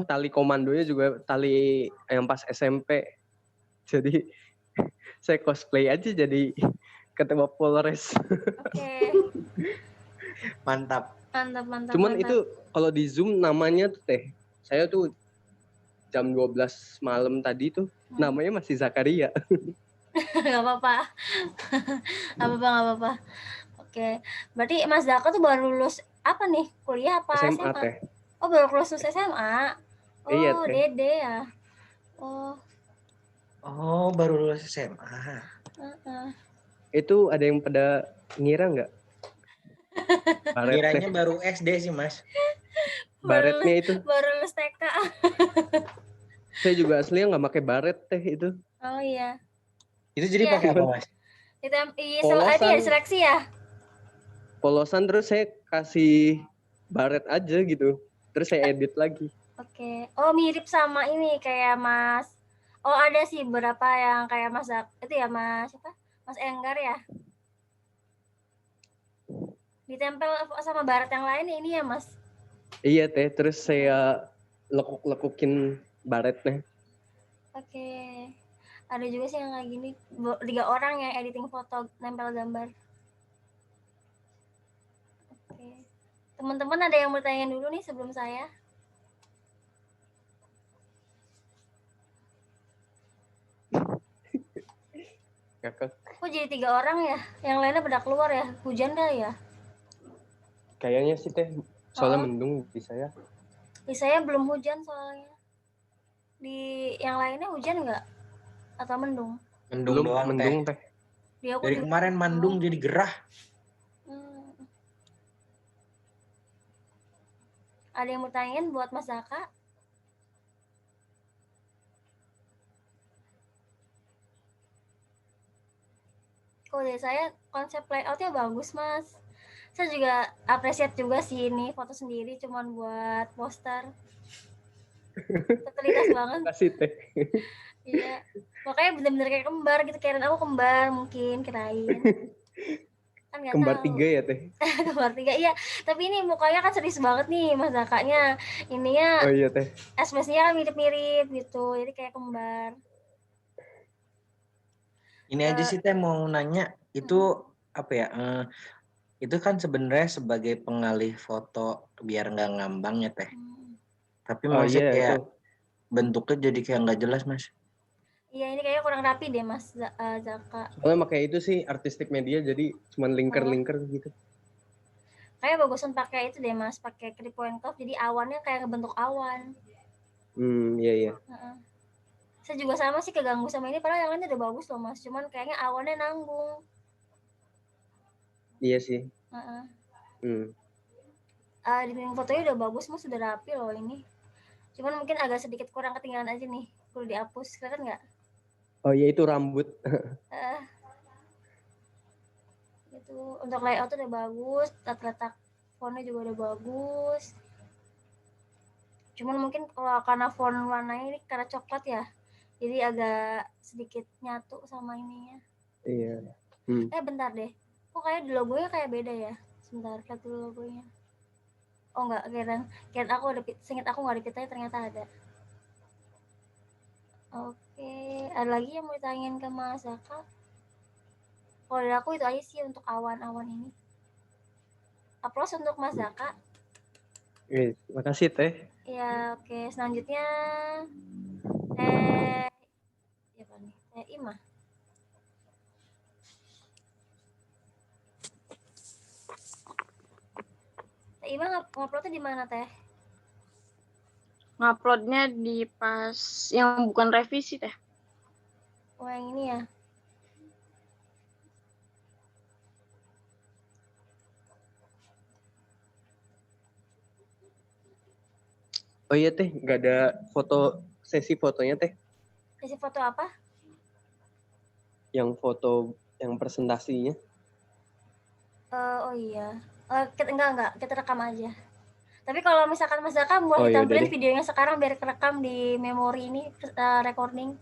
tali komandonya juga tali yang pas SMP. Jadi saya cosplay aja jadi ketua Polres. Oke. Mantap. Cuman itu kalau di Zoom namanya tuh teh, saya tuh jam 12 malam tadi tuh namanya masih Zakaria. Gak apa-apa. Oke, berarti Mas Zaka tuh baru lulus apa nih? Kuliah apa SMA? Teh. Oh, baru lulus SMA. Oh, iya, Dede ya. Oh, baru lulus SMA. Itu ada yang pada ngira nggak? Kiranya baru SD sih Mas. Baretnya itu. Baru lulus TK. Saya juga aslinya nggak pakai baret teh itu. Oh iya. Itu jadi pakai apa Mas? Itu ya seleksi ya? Polosan terus saya kasih baret aja gitu. Terus saya edit lagi. Oke. Oh, mirip sama ini kayak Mas. Oh, ada sih beberapa yang kayak Mas itu ya Mas siapa? Mas Enggar ya? Ditempel sama baret yang lain ini ya Mas? Iya teh, terus saya lekuk-lekukin baret nih. Oke. Ada juga sih yang kayak gini, 3 orang yang editing foto nempel gambar. Oke. Teman-teman ada yang bertanya dulu nih sebelum saya? Kok jadi 3 orang ya? Yang lainnya pada keluar ya? Hujan kali ya? Kayaknya sih teh, soalnya mendung di saya. Di saya belum hujan soalnya. Di yang lainnya hujan nggak? Atau mendung? Mendung doang mendung teh. Dari kemarin mendung jadi gerah. Ada yang mau tanyain buat Mas Zaka? Kalau dari saya konsep layoutnya bagus Mas. Saya juga appreciate juga sih ini foto sendiri cuman buat poster. Totalitas banget. Kasih teh. Iya. Makanya bener-bener kayak kembar gitu. Kirain aku kembar mungkin, kirain. Kan nggak Kembar tahu. 3 ya teh. Kembar 3 iya. Tapi ini mukanya kan serius banget nih Mas Zakanya. Ininya Oh iya teh. ekspresinya kan mirip-mirip gitu. Jadi kayak kembar. Ini aja sih teh mau nanya, itu apa ya? Itu kan sebenarnya sebagai pengalih foto biar nggak ngambang ya teh. Tapi maksudnya kayak bentuknya jadi kayak nggak jelas Mas. Iya ini kayaknya kurang rapi deh Mas Zaka. Soalnya makanya itu sih artistik media jadi cuman linker-linker gitu. Kayak bagusan pakai itu deh Mas, pakai clip point cloud jadi awannya kayak ngebentuk awan. Iya. Saya juga sama sih keganggu sama ini, padahal yang lainnya udah bagus loh Mas, cuman kayaknya awannya nanggung. Iya sih. Editing fotonya udah bagus Mas, udah rapi loh ini. Cuman mungkin agak sedikit kurang ketinggalan aja nih, perlu dihapus, kelihatan nggak? Oh iya itu rambut. Itu untuk layout udah bagus, letak fontnya juga udah bagus. Cuman mungkin kalau karena font warnanya ini karena coklat ya, jadi agak sedikit nyatu sama ininya. Iya. Bentar deh, kok kayak di logonya kayak beda ya? Sebentar, lihat dulu logonya. Oh enggak, kirain aku ada, seinget aku nggak ada pitanya, ternyata ada. Oke, ada lagi yang mau ditanyain ke Mas Zaka? Kalau dari aku itu aja sih untuk awan-awan ini. Aplaus untuk Mas Zaka. Makasih teh. Ya, oke. Selanjutnya siapa nih? Ima. Ima nguploadnya di mana teh? Nguploadnya di pas yang bukan revisi teh. Oh yang ini ya? Oh iya teh, nggak ada sesi fotonya teh. Sesi foto apa? Yang foto yang presentasinya. Oh iya. Enggak, kita rekam aja. Tapi kalau misalkan Mas Zaka mau ditampilin videonya sekarang biar kerekam di memori ini recording.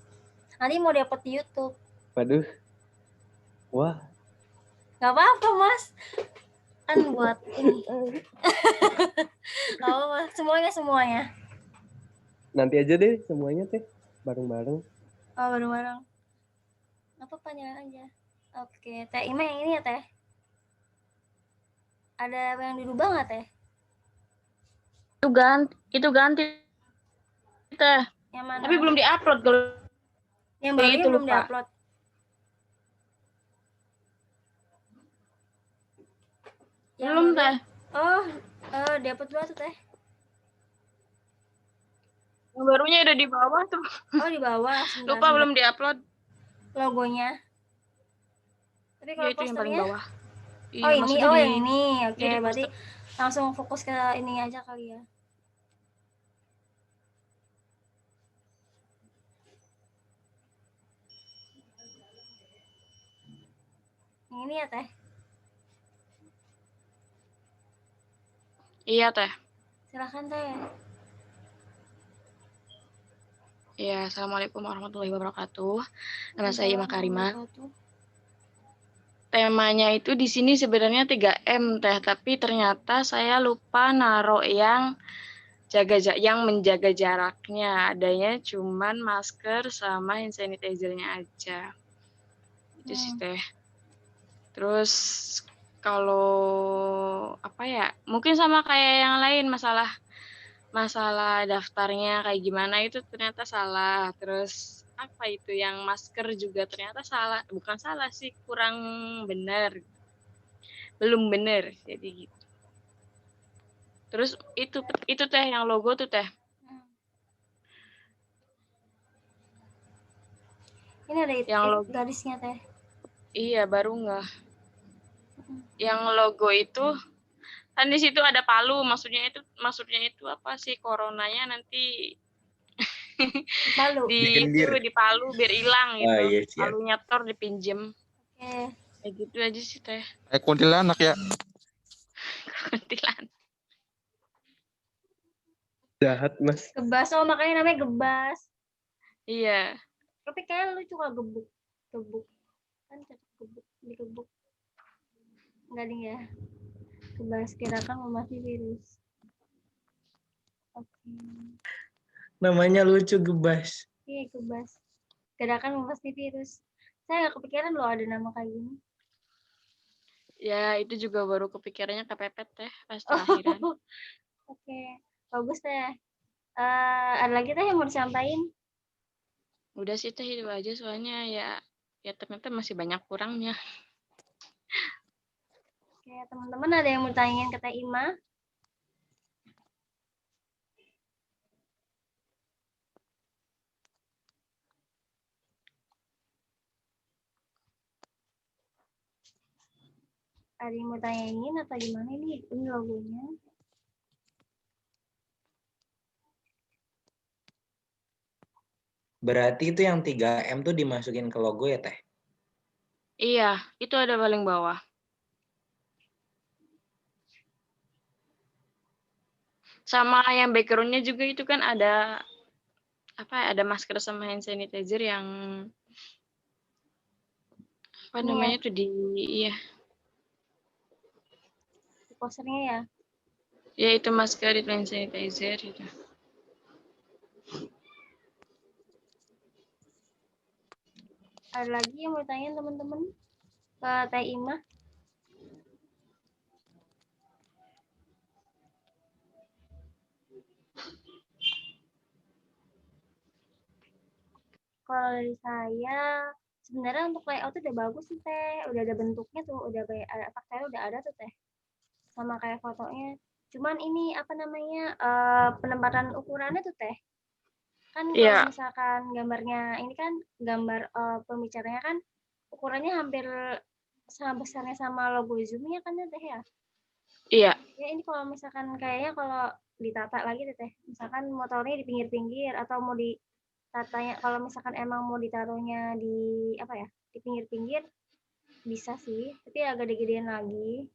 Nanti mau diupload di YouTube. Waduh. Wah. Gak apa-apa Mas. Kan buat ini. Gak apa-apa, semuanya. Nanti aja deh semuanya teh, bareng-bareng. Oh bareng-bareng. Apa jalan aja. Oke, Teh Ima yang ini ya Teh. Ada yang dirubah nggak Teh? Itu ganti Teh. Yang mana? Tapi belum diupload kalau yang baru itu belum diupload. Belum Teh. Oh, diupload dulu tuh Teh. Yang barunya udah di bawah tuh. Oh di bawah. Lupa belum diupload logonya. Tapi kalau itu yang paling bawah. Oh ini, yang ini. Oke, berarti langsung fokus ke ini aja kali ya. Yang ini ya Teh? Iya Teh. Silahkan Teh. Ya, assalamualaikum warahmatullahi wabarakatuh. Nama saya Ima Karima. Temanya itu di sini sebenarnya 3M Teh, tapi ternyata saya lupa naruh yang yang menjaga jaraknya, adanya cuman masker sama hand sanitizer-nya aja. Itu sih Teh. Terus kalau apa ya, mungkin sama kayak yang lain, masalah daftarnya kayak gimana itu ternyata salah. Terus apa itu yang masker juga ternyata salah, bukan salah sih, kurang benar, belum benar, jadi gitu. Terus itu Teh yang logo tuh Teh. Ini ada Yang logo garisnya Teh. iya, baru nggak. Yang logo itu kan di situ ada palu, maksudnya itu apa sih, coronanya nanti Palu. di palu biar hilang gitu. Oh iya, siap. Palunya Thor dipinjem. Oke. Kayak gitu aja sih Teh. Kuntilanak ya. Kuntilanak. Jahat, Mas. Gebas, oh makanya namanya gebas. Iya. Tapi kayak lu suka gebuk. Kan cocok digebuk. Enggak ding ya. Gebas, gerakan mematikan virus. Oke. Namanya lucu, gebas. Iya, gebas. Gerakan mematikan virus. Saya nggak kepikiran loh ada nama kayak gini. Ya, itu juga baru kepikirannya kepepet Teh pas terakhiran. Oke, bagus Teh. Ada lagi Teh yang mau disampaikan? Udah sih Teh, itu aja soalnya ya ternyata masih banyak kurangnya. Oke, teman-teman ada yang mau tanyain ke Teh Ima? Ada yang mau tanyain atau gimana ini logonya? Berarti itu yang 3M tuh dimasukin ke logo ya, Teh? Iya, itu ada paling bawah. Sama yang background-nya juga itu kan ada ada masker sama hand sanitizer yang apa namanya tuh iya. Di posternya ya? Ya itu masker, itu hand sanitizer gitu. Ada lagi yang mau tanya teman-teman ke Teh Ima? Kalau dari saya, sebenarnya untuk layout udah bagus sih Teh. Udah ada bentuknya tuh, udah kayak faktanya udah ada tuh Teh. Sama kayak fotonya. Cuman ini apa namanya, penempatan ukurannya tuh Teh. Kan kalau misalkan gambarnya, ini kan gambar pembicaranya kan ukurannya hampir sama besarnya sama logo Zoom-nya kan ya Teh ya? Iya. Ya ini kalau misalkan kayaknya kalau ditata lagi deh Teh. Misalkan motornya di pinggir-pinggir atau mau ditatanya, kalau misalkan emang mau ditaruhnya di apa ya, di pinggir-pinggir bisa sih, tapi agak digedein lagi.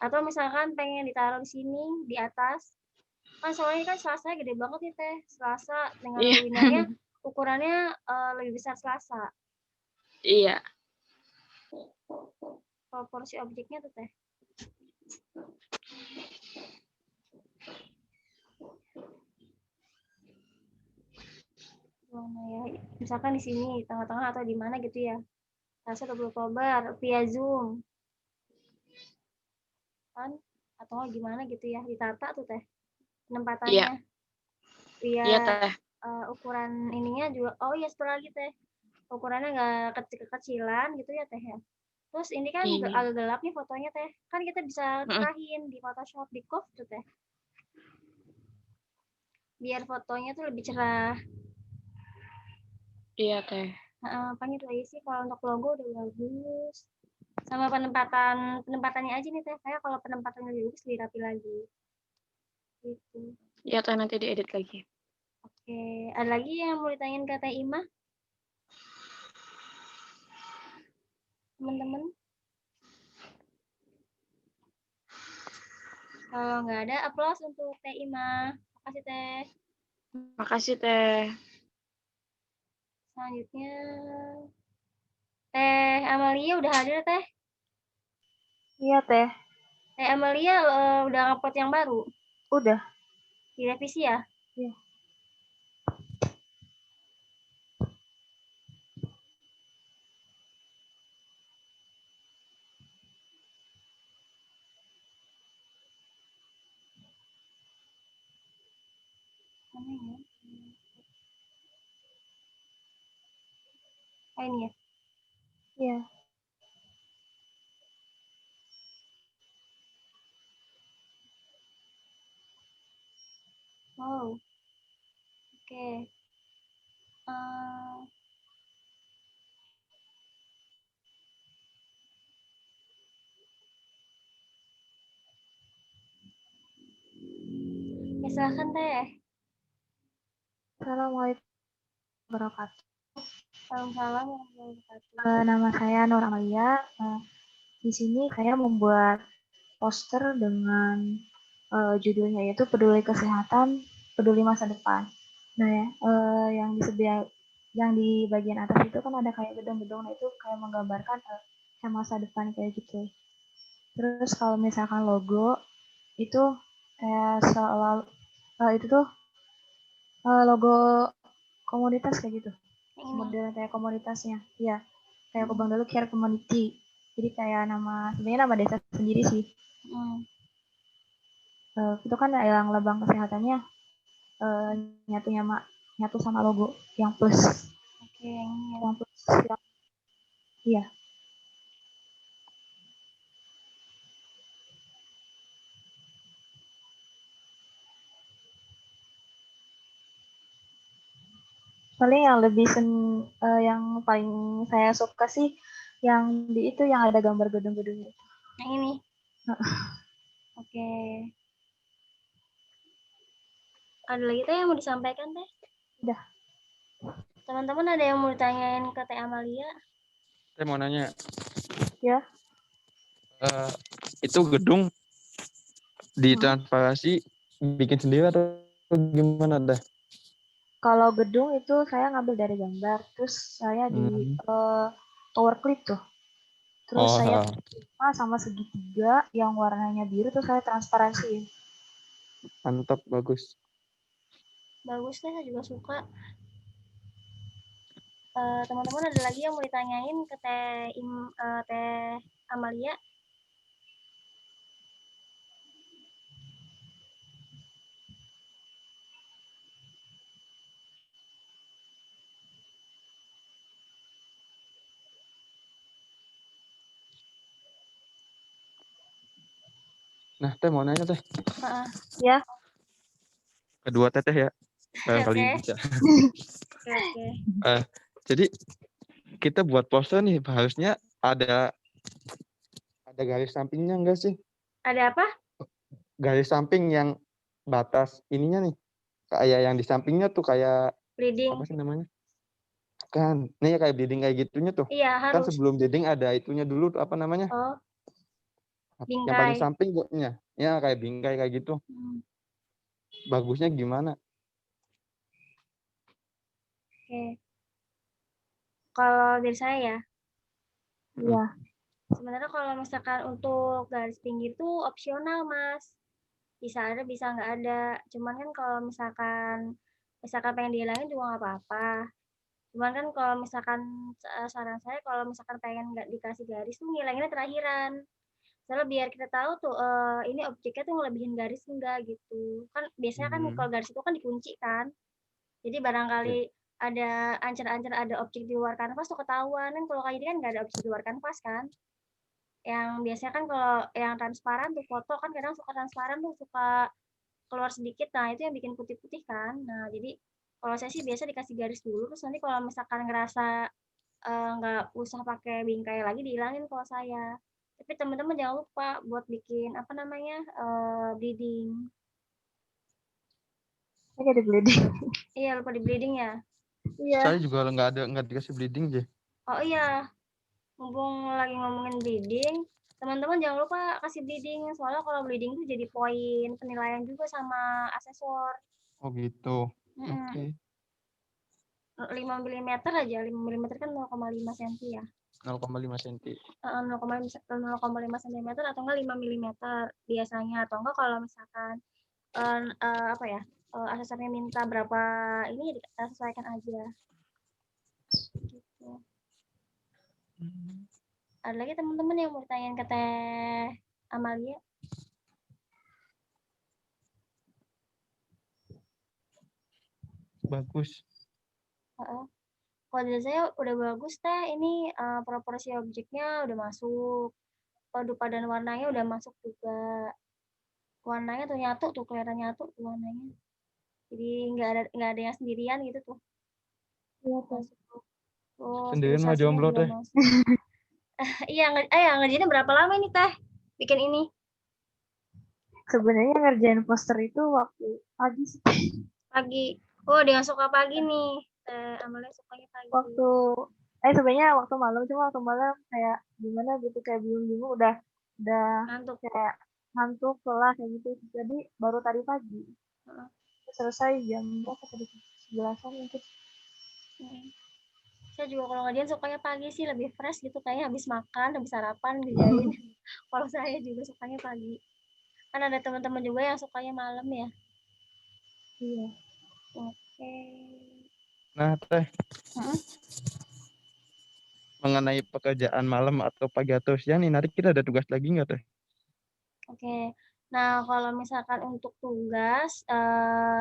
Atau misalkan pengen ditaruh di sini di atas, kan soalnya kan Selasa gede banget nih Teh. Selasa dengan webinarnya ukurannya lebih besar Selasa. Iya. Proporsi objeknya tuh Teh. Gimana ya? Misalkan di sini tengah-tengah atau di mana gitu ya. Selasa 20 Oktober via Zoom. Kan atau gimana gitu ya, ditata tuh Teh penempatannya. Iya Teh. Ukuran ininya juga, oh iya satu lagi Teh, ukurannya nggak kecil-kecilan gitu ya Teh ya. Terus ini kan agak gelap nih fotonya Teh, kan kita bisa cerahin di Photoshop, di Cove tuh Teh, biar fotonya tuh lebih cerah. Iya Teh. Paling itu aja sih kalau untuk logo udah bagus. Sama penempatannya aja nih Teh, kayak kalau penempatannya lebih bagus lebih rapi lagi. Gitu. Iya Teh, nanti diedit lagi. Oke, ada lagi yang mau ditanyain ke Teh Ima? Teman-teman? Kalau nggak ada, aplaus untuk Teh Ima. Makasih Teh. Makasih Teh. Selanjutnya Teh Amalia udah hadir Teh? Iya Teh. Amalia udah ngupload yang baru? Udah. Direvisi ya? Iya. Mana ya? Oh, ini ya? Iya. Oh. Oke. Ya, silakan Teh. Assalamualaikum warahmatullahi wabarakatuh. Waalaikumsalam warahmatullahi wabarakatuh. Nama saya Nur Amalia. Di sini saya membuat poster dengan judulnya yaitu Peduli Kesehatan, Peduli Masa Depan. Nah ya, yang di bagian atas itu kan ada kayak gedung-gedung, nah itu kayak menggambarkan masa depan kayak gitu. Terus kalau misalkan logo itu kayak seolah itu tuh logo komunitas kayak gitu. Model kayak komunitasnya. Iya. Kayak Kebang Dalu Care Community. Jadi kayak sebenarnya nama desa sendiri sih. Itu kan yang lambang kesehatannya nyatu sama logo yang plus. Oke, yang plus. Iya. Paling yang yang paling saya suka sih yang di itu yang ada gambar gedung-gedungnya. Yang ini. Oke. Ada lagi Teh yang mau disampaikan Teh? Udah. Teman-teman ada yang mau ditanyain ke Teh Amalia? Saya mau nanya. Ya. Itu gedung ditransparansi bikin sendiri atau gimana dah? Kalau gedung itu saya ngambil dari gambar, terus saya di tower clip tuh. Terus saya sama segitiga yang warnanya biru terus saya transparansiin. Mantap, bagus. Bagus deh, saya juga suka. Teman-teman ada lagi yang mau ditanyain ke Teh Amalia? Nah, Teh mau nanya Teh. Ya. Kedua Teteh ya. Kali bisa. Oke. Jadi kita buat poster nih harusnya ada garis sampingnya enggak sih? Ada apa? Garis samping yang batas ininya nih. Kayak yang di sampingnya tuh kayak bleeding. Apa sih namanya? Kan, nih kayak bleeding kayak gitunya tuh. Iya, harus. Kan sebelum bleeding ada itunya dulu apa namanya? Oh. Bingkai. Yang paling samping buatnya. Ya kayak bingkai kayak gitu. Bagusnya gimana? Oke. Kalau dari saya ya. Iya. Sebenarnya kalau misalkan untuk garis tinggi itu opsional, Mas. Bisa ada, bisa nggak ada. Cuman kan kalau misalkan pengen dihilangin juga nggak apa-apa. Cuman kan kalau misalkan saran saya kalau misalkan pengen nggak dikasih garis tuh ngilanginnya terakhiran. Soalnya biar kita tahu tuh ini objeknya tuh ngelebihin garis enggak gitu. Kan biasanya kan kalau garis itu kan dikunci kan. Jadi barangkali ada ancer-ancer ada objek di luar kanvas tuh ketahuan. Kan kalau kayak gini kan nggak ada objek di luar kanvas kan. Yang biasanya kan kalau yang transparan tuh foto kan kadang suka transparan tuh suka keluar sedikit. Nah, itu yang bikin putih-putih kan. Nah, jadi kalau saya sih biasa dikasih garis dulu terus nanti kalau misalkan ngerasa nggak usah pakai bingkai lagi dihilangin kalau saya. Tapi teman-teman jangan lupa buat bikin apa namanya bleeding. Saya jadi bleeding. Iya, lupa di bleeding ya. Iya. Saya juga nggak dikasih bleeding aja. Oh iya, mumpung lagi ngomongin bleeding, teman-teman jangan lupa kasih bleeding. Soalnya kalau bleeding itu jadi poin penilaian juga sama asesor. Oh gitu. Oke. 5 mm aja, 5 mm kan 0,5 cm ya. 0,5 cm. 0,5 cm atau enggak 5 mm biasanya, atau enggak kalau misalkan apa ya, asesornya minta berapa ini kita sesuaikan aja. Gitu. Ada lagi teman-teman yang mau ditanyain ke Teh Amalia? Bagus. Kalau dari saya udah bagus Teh, ini proporsi objeknya udah masuk, padu padan warnanya udah masuk juga, warnanya tuh nyatu tuh, kelihatan nyatu tuh warnanya, jadi nggak ada yang sendirian gitu tuh. Iya tuh. Masuk. Terus Sendirian mah ilustrasinya jomblo juga Teh. masuk. Iya, ngerjainnya berapa lama ini Teh bikin ini? Sebenarnya ngerjain poster itu waktu pagi sih. Pagi. Oh, dia suka pagi nih. Amalia sukanya pagi. Waktu sebenarnya waktu malam, cuma waktu malam kayak gimana gitu, kayak bingung-bingung, udah Ngantuk. kayak ngantuk lah kayak gitu. Jadi baru tadi pagi. Selesai jam berapa tadi? 11-an mungkin. Saya juga kalau ngerjain sukanya pagi sih, lebih fresh gitu, kayaknya habis makan, habis sarapan ngerjain. Kalau saya juga sukanya pagi. Kan ada teman-teman juga yang sukanya malam ya. Iya. Oke. Nah, Teh. Mengenai pekerjaan malam atau pagi atau siang nih, nanti kita ada tugas lagi nggak Teh? Oke. Nah, kalau misalkan untuk tugas,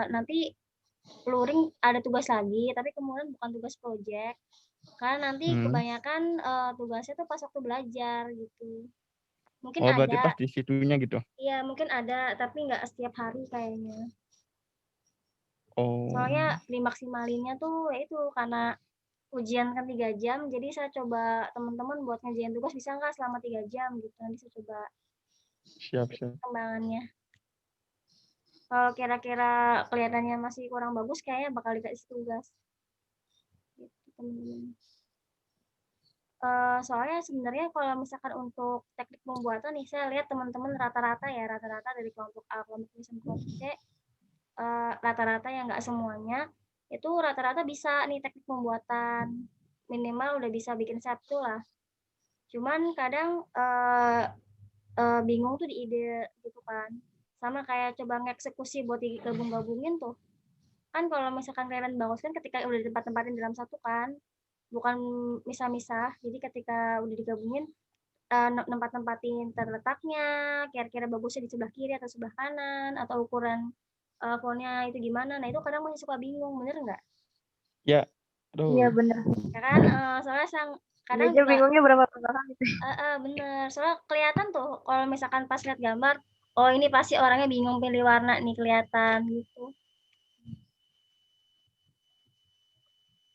nanti luring ada tugas lagi, tapi kemudian bukan tugas project. Karena nanti kebanyakan tugasnya tuh pas waktu belajar gitu. Mungkin Oh, berarti ada. pas di situnya gitu. Iya, mungkin ada, tapi nggak setiap hari kayaknya. Oh. Soalnya dimaksimalinnya tuh ya itu karena ujian kan 3 jam, jadi saya coba teman-teman buat ngerjain tugas bisa nggak selama 3 jam gitu. Nanti saya coba Siap. perkembangannya. Kalau kira-kira kelihatannya masih kurang bagus, kayaknya bakal dikasih tugas. Gitu, teman-teman. Soalnya sebenarnya kalau misalkan untuk teknik pembuatan nih, saya lihat teman-teman rata-rata dari kelompok A, kelompok B, sama kelompok C, rata-rata yang nggak semuanya, itu rata-rata bisa nih teknik pembuatan, minimal udah bisa bikin Sabtu lah. Cuman kadang bingung tuh di ide gitu kan, sama kayak coba ngeksekusi buat digabung-gabungin tuh. Kan kalau misalkan kelihatan bagus kan ketika udah ditempat-tempatin dalam satu kan, bukan misah-misah. Jadi ketika udah digabungin, tempat-tempatin terletaknya, kira-kira bagusnya di sebelah kiri atau sebelah kanan, atau ukuran fontnya itu gimana. Nah itu kadang masih suka bingung, bener nggak? Ya. Aduh. Iya bener. Ya kan, soalnya kadang juga juga bingungnya berapa belakang gitu. bener. Soalnya kelihatan tuh kalau misalkan pas lihat gambar, oh ini pasti orangnya bingung pilih warna nih, kelihatan gitu.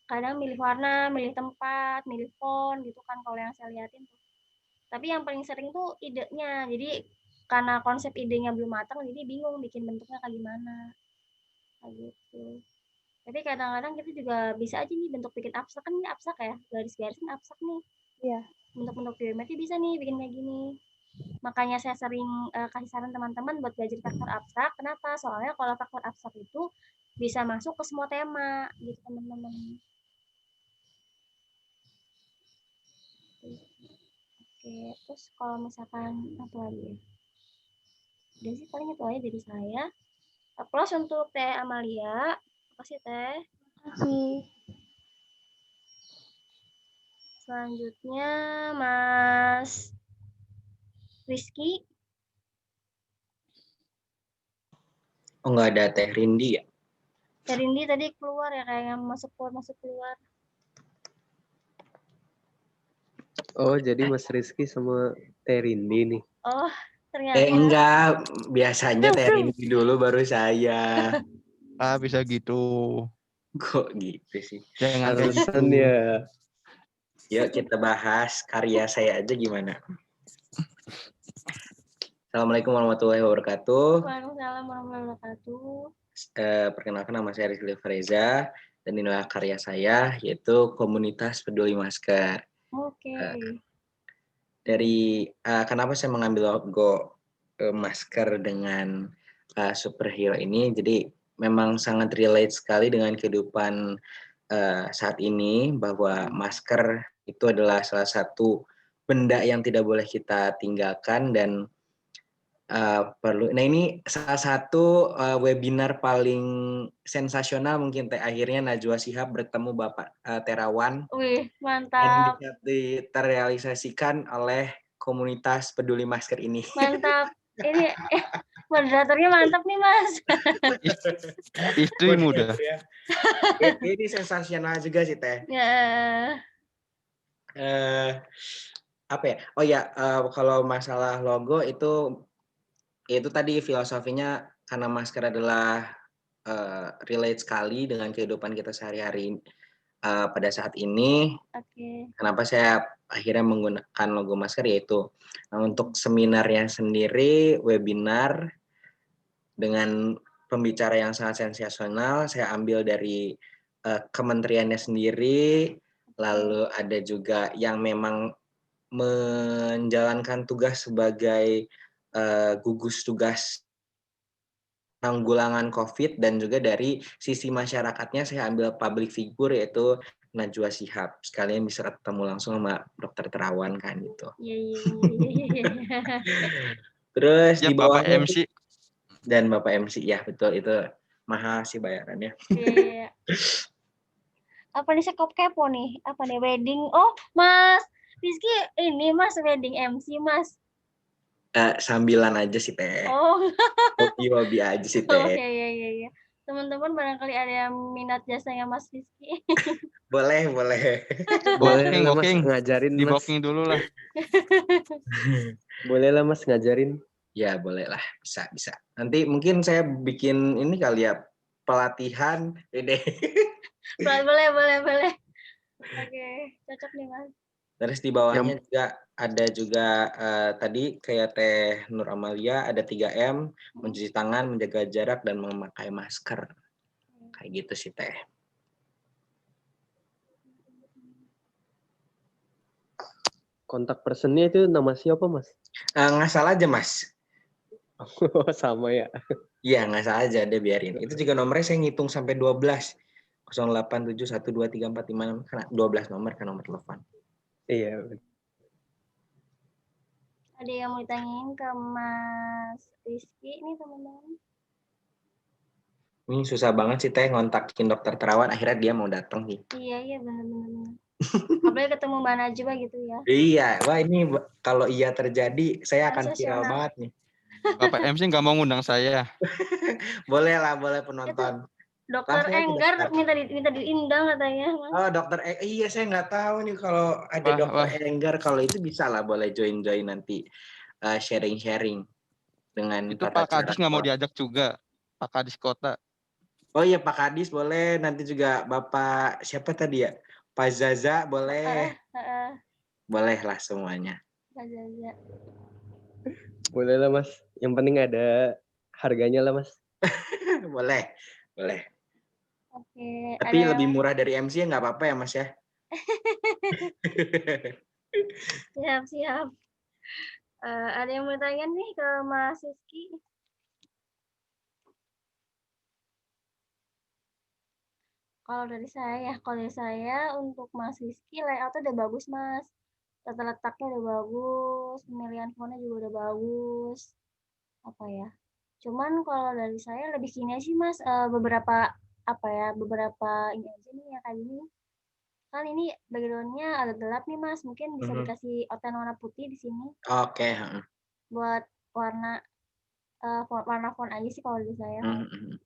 Kadang milih warna, milih tempat, milih font gitu kan kalau yang saya liatin tuh. Tapi yang paling sering tuh idenya. Jadi karena konsep idenya belum matang, jadi bingung bikin bentuknya kayak gimana. Kayak gitu. Tapi kadang-kadang kita juga bisa aja nih bentuk bikin abstrak, kan ini abstrak ya, garis-garisin abstrak nih. Iya. Bentuk-bentuk geometri bisa nih bikin kayak gini. Makanya saya sering kasih saran teman-teman buat belajar faktor abstrak. Kenapa? Soalnya kalau faktor abstrak itu bisa masuk ke semua tema gitu teman-teman. Oke, terus kalau misalkan apa lagi ya? Udah sih paling itu aja dari saya. Applause untuk Teh Amalia. Makasih Teh. Makasih. Selanjutnya Mas Rizky. Oh, nggak ada Teh Rindi ya? Teh Rindi tadi keluar ya, kayaknya masuk keluar. Oh, jadi Mas Rizky sama Teh Rindi nih. Oh, ternyata. Enggak, biasanya Teh Rindi dulu baru saya. Bisa gitu. Kok gitu sih? Jangan Alasan ya. Yuk kita bahas karya saya aja gimana. Assalamualaikum warahmatullahi wabarakatuh. Waalaikumsalam warahmatullahi wabarakatuh. Perkenalkan nama saya Rizky Freza dan inilah karya saya yaitu Komunitas Peduli Masker. Oke. Kenapa saya mengambil logo masker dengan superhero ini? Jadi memang sangat relate sekali dengan kehidupan saat ini bahwa masker itu adalah salah satu benda yang tidak boleh kita tinggalkan dan perlu. Nah ini salah satu webinar paling sensasional mungkin Teh. Akhirnya Najwa Shihab bertemu Bapak Terawan. Wih, Dan mantap. terrealisasikan oleh komunitas peduli masker ini. Mantap. Ini moderatornya mantap nih Mas. Istri muda. Ini sensasional juga sih Teh. Ya. Apa ya? Oh ya, kalau masalah logo itu tadi filosofinya karena masker adalah relate sekali dengan kehidupan kita sehari-hari pada saat ini. Oke. Kenapa saya akhirnya menggunakan logo masker yaitu untuk seminarnya sendiri, webinar dengan pembicara yang sangat sensasional, saya ambil dari kementeriannya sendiri, lalu ada juga yang memang menjalankan tugas sebagai gugus tugas penanggulangan COVID, dan juga dari sisi masyarakatnya saya ambil public figure yaitu Najwa Shihab. Sekalian bisa ketemu langsung sama Dokter Terawan kan gitu. Iya. Terus Ya, di bawahnya Bapak MC. Dan Bapak MC, ya betul, itu mahal sih bayarannya. Iya. Apa nih saya kepo nih? Apa nih wedding? Oh, Mas Rizky ini Mas wedding MC Mas. Sambilan aja sih Teh. Oh. Hobi aja sih Teh. Oh iya. Teman-teman barangkali ada yang minat jasanya Mas Rizky. Boleh. Boleh lah Mas Booking. ngajarin Di Mas. booking dulu lah. Boleh lah Mas ngajarin. Ya boleh lah, bisa. Nanti mungkin saya bikin ini kali ya, pelatihan. Boleh. Oke, cocok nih Mas. Terus di bawahnya juga ada tadi kayak Teh Nur Amalia ada 3M, mencuci tangan, menjaga jarak, dan memakai masker. Kayak gitu sih Teh. Kontak personnya itu nama siapa Mas? Ngasal aja Mas. Sama ya. Iya, ngasal aja deh, biarin. Itu juga nomornya saya ngitung sampai 12. 08712345, karena 12 nomor kan nomor telepon. Iya. Ada yang mau ditanyain ke Mas Rizky nih teman-teman? Ini susah banget sih Teh ngontakin Dokter Terawan, akhirnya dia mau datang nih. Iya benar. Apalagi ketemu Mbak Najwa gitu ya. Iya, wah ini kalau iya terjadi saya akan viral banget nih. Bapak MC nggak mau ngundang saya. Boleh penonton. Dokter Enggar minta diundang katanya. Mas. Oh Dokter iya saya nggak tahu nih kalau ada Dokter Enggar, kalau itu bisa lah, boleh join nanti sharing dengan itu Pak Kadis nggak mau diajak juga, Pak Kadis Kota. Oh iya Pak Kadis boleh, nanti juga Bapak siapa tadi ya, Pak Zaza boleh. Boleh lah semuanya. Pak Zaza. Boleh lah Mas, yang penting ada harganya lah Mas. boleh. Oke. Tapi lebih murah dari MC ya nggak apa-apa ya Mas ya. Siap. Ada yang mau tanya nih ke Mas Rizky? Kalau dari saya untuk Mas Rizky layoutnya udah bagus Mas. Tata letaknya udah bagus, pemilihan fontnya juga udah bagus. Apa ya? Cuman kalau dari saya lebih kini sih Mas, beberapa ini aja nih ya kayak gini. Kan ini background-nya agak gelap nih Mas, mungkin bisa dikasih outline warna putih di sini. Oke. Buat warna font aja sih kalau dari saya.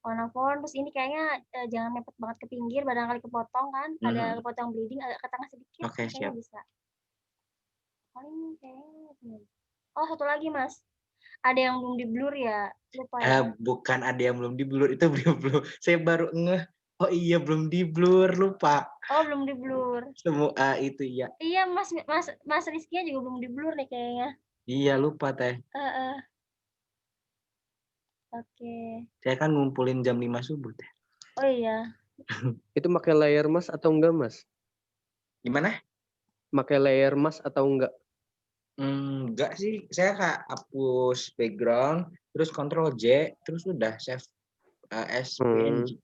Warna font, terus ini kayaknya jangan mepet banget ke pinggir, barangkali kepotong kan, ada kepotong bleeding agak ke tengah sedikit. Oke, siap. Bisa. Kayaknya. Oh, satu lagi Mas. Ada yang belum di blur ya? Lupa ya. Bukan ada yang belum di blur, itu belum. Saya baru ngeh. Oh iya belum di blur, lupa. Oh, belum di blur. Semua itu ya. Iya, Mas Rizky juga belum di blur nih kayaknya. Iya, lupa Teh. Oke. Saya kan ngumpulin jam 5 subuh Teh. Oh iya. Itu pakai layer Mas atau enggak Mas? Gimana? Pakai layer Mas atau enggak? Enggak sih, saya hapus background, terus Ctrl J, terus udah save as PNG.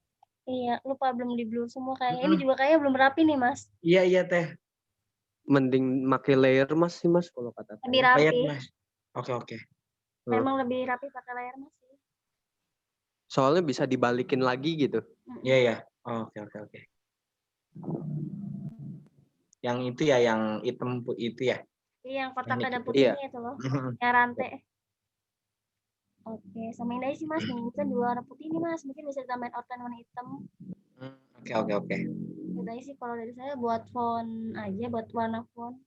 Iya, lupa belum di blur semua kayaknya. Ini juga kayaknya belum rapi nih, Mas. Iya Teh. Mending pakai layer Mas sih Mas kalau kata Lebih saya. rapi. Layer Mas. Oke. Memang lebih rapi pakai layar Mas sih. Soalnya bisa dibalikin lagi gitu. Iya. Oke. Yang itu ya, yang hitam itu ya. Iya, yang kotak Ini ada gitu. putihnya Iya. itu loh. Yang rantai. Oke, samain aja sih Mas. Nih, kan dua warna putih nih Mas. Mungkin bisa ditambahin outline warna hitam. Oke. Itu aja sih kalau dari saya buat font aja, buat warna font.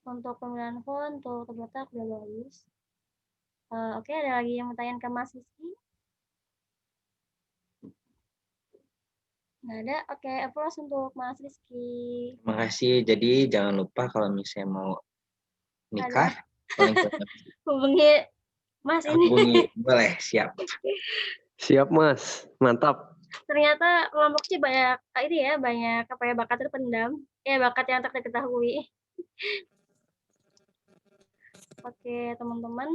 Untuk pemilihan font, untuk terletak udah bagus. Oke, ada lagi yang mau tanya ke Mas Rizky? Nggak ada? Oke, applause untuk Mas Rizky. Terima kasih. Jadi jangan lupa kalau misalnya mau nikah, hubungi Mas ini. hubungi. Boleh, siap. Siap Mas, mantap. Ternyata kelompoknya banyak ini ya, banyak apa ya, bakat terpendam. Ya, bakat yang tak diketahui. Oke, teman-teman,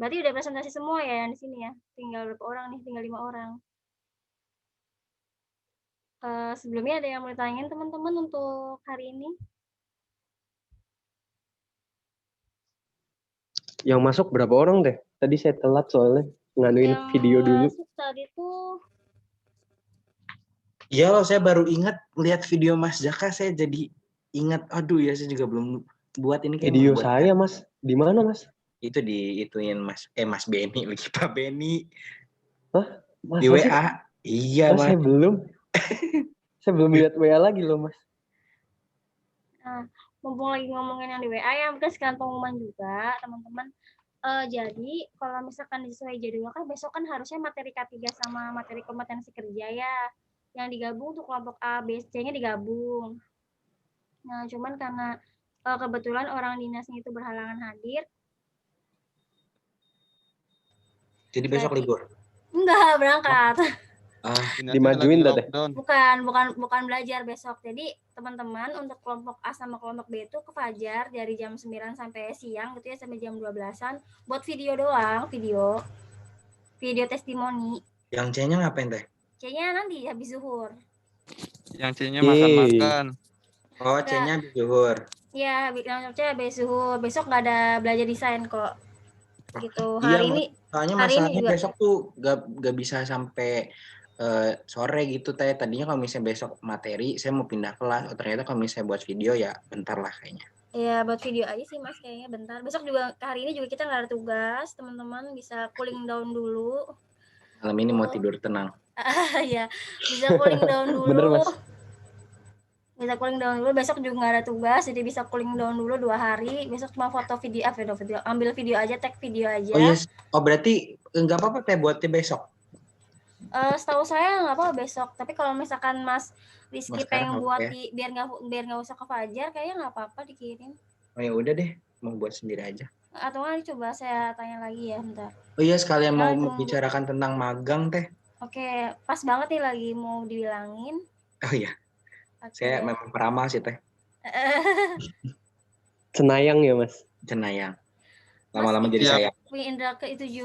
berarti udah presentasi semua ya yang di sini ya. Tinggal berapa orang nih? Tinggal 5 orang. Sebelumnya ada yang mau ditanyain teman-teman untuk hari ini? Yang masuk berapa orang deh? Tadi saya telat soalnya nganuin video dulu. Yang masuk tadi tuh. Iya loh, saya baru ingat lihat video Mas Jaka, saya jadi ingat. Aduh ya, saya juga belum buat ini kayak video saya Mas. Di mana Mas? Itu ituin Mas Beni lagi, Pak Beni. Hah? Di WA. Sih? Iya Mas. Saya belum lihat WA lagi loh Mas. Nah, mumpung lagi ngomongin yang di WA ya, mungkin sekalian pengumuman juga teman-teman. Jadi kalau misalkan sesuai jadwal kan besok kan harusnya materi K3 sama materi kompetensi kerja ya, yang digabung tuh kelompok A, B, C-nya digabung. Nah, cuman karena kebetulan orang dinasnya itu berhalangan hadir. Jadi besok libur? Enggak, berangkat. Dimajuin dah deh. Bukan belajar besok. Jadi teman-teman untuk kelompok A sama kelompok B itu ke Fajar dari jam 9 sampai siang gitu ya, sampai jam 12-an buat video doang, video testimoni. Yang C-nya ngapain Teh? C-nya nanti habis zuhur. Yang C-nya makan-makan. Oh, C-nya habis zuhur. Iya, yang C habis zuhur. Besok nggak ada belajar desain kok. Gitu. Hari ini soalnya masalahnya besok tuh gak bisa sampai sore gitu Teh. Tadinya kalau misalnya besok materi saya mau pindah kelas, ternyata kalau misalnya buat video ya bentar lah kayaknya. Iya, buat video aja sih Mas kayaknya bentar. Besok juga hari ini juga kita nggak ada tugas, teman-teman bisa cooling down dulu. Malam ini mau tidur tenang. Iya, bisa cooling down dulu. Bener Mas. Bisa cooling down dulu, besok juga nggak ada tugas, jadi bisa cooling down dulu 2 hari. Besok cuma foto video, ambil video aja, tag video aja. Oh yes, berarti nggak apa-apa Teh buatnya besok? Setahu saya nggak apa-apa besok, tapi kalau misalkan Mas Rizky pengen buat biar nggak usah ke Fajar, kayaknya nggak apa-apa dikirim. Oh ya udah deh, mau buat sendiri aja. Atau nggak coba saya tanya lagi ya, bentar. Oh iya, sekalian mau membicarakan tentang magang Teh. Oke, pas banget nih lagi mau dibilangin. Oh iya, saya memang peramal sih Teh. Cenayang ya Mas? Cenayang. Lama-lama jadi sayang. Indra ke-7.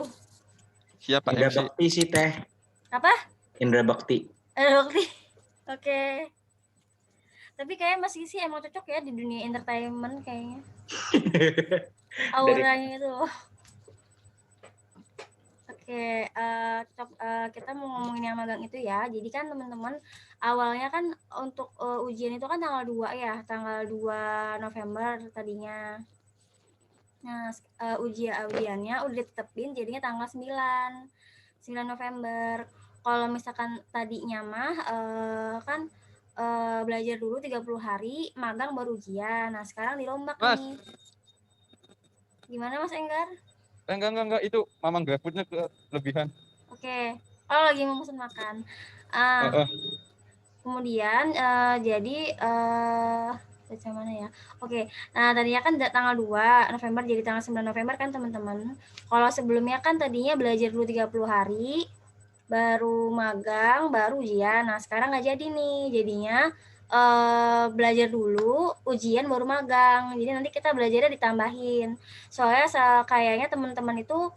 Siapa Indra MC? Bakti sih Teh. Apa? Indra Bakti. Oke. Tapi kayaknya Mas Isi emang cocok ya di dunia entertainment kayaknya. Auranya itu. Oke, kita mau ngomongin yang magang itu ya. Jadi kan teman-teman awalnya kan untuk ujian itu kan tanggal 2 ya, tanggal 2 November tadinya. Nah, ujiannya udah ditetepin jadinya tanggal 9 November. Kalau misalkan tadinya mah kan belajar dulu 30 hari, magang baru ujian. Nah, sekarang dirombak nih. Gimana Mas Enggar? Enggak, itu Mamang GrabFood-nya kelebihan. Oke. Oh, lagi mau pesan makan. Kemudian jadi baca mana ya? Oke. Nah, tadinya kan tanggal 2 November jadi tanggal 9 November kan teman-teman. Kalau sebelumnya kan tadinya belajar dulu 30 hari, baru magang, baru ujian. Nah, sekarang nggak jadi nih. Jadinya belajar dulu, ujian baru magang. Jadi nanti kita belajarnya ditambahin. Soalnya kayaknya teman-teman itu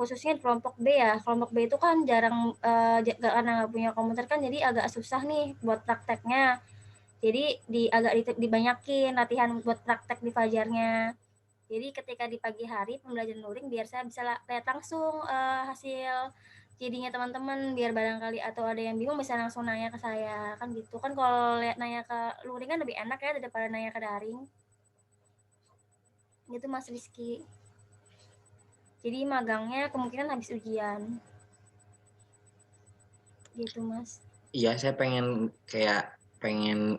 khususnya di kelompok B ya. Kelompok B itu kan jarang karena nggak punya komputer kan, jadi agak susah nih buat prakteknya. Jadi agak dibanyakin latihan buat praktek di fajarnya. Jadi ketika di pagi hari pembelajaran luring biar saya bisa lihat langsung hasil jadinya teman-teman, biar barangkali atau ada yang bingung bisa langsung nanya ke saya kan gitu kan. Kalau nanya ke luring kan lebih enak ya daripada nanya ke daring gitu Mas Rizky. Jadi magangnya kemungkinan habis ujian gitu Mas. Iya, saya pengen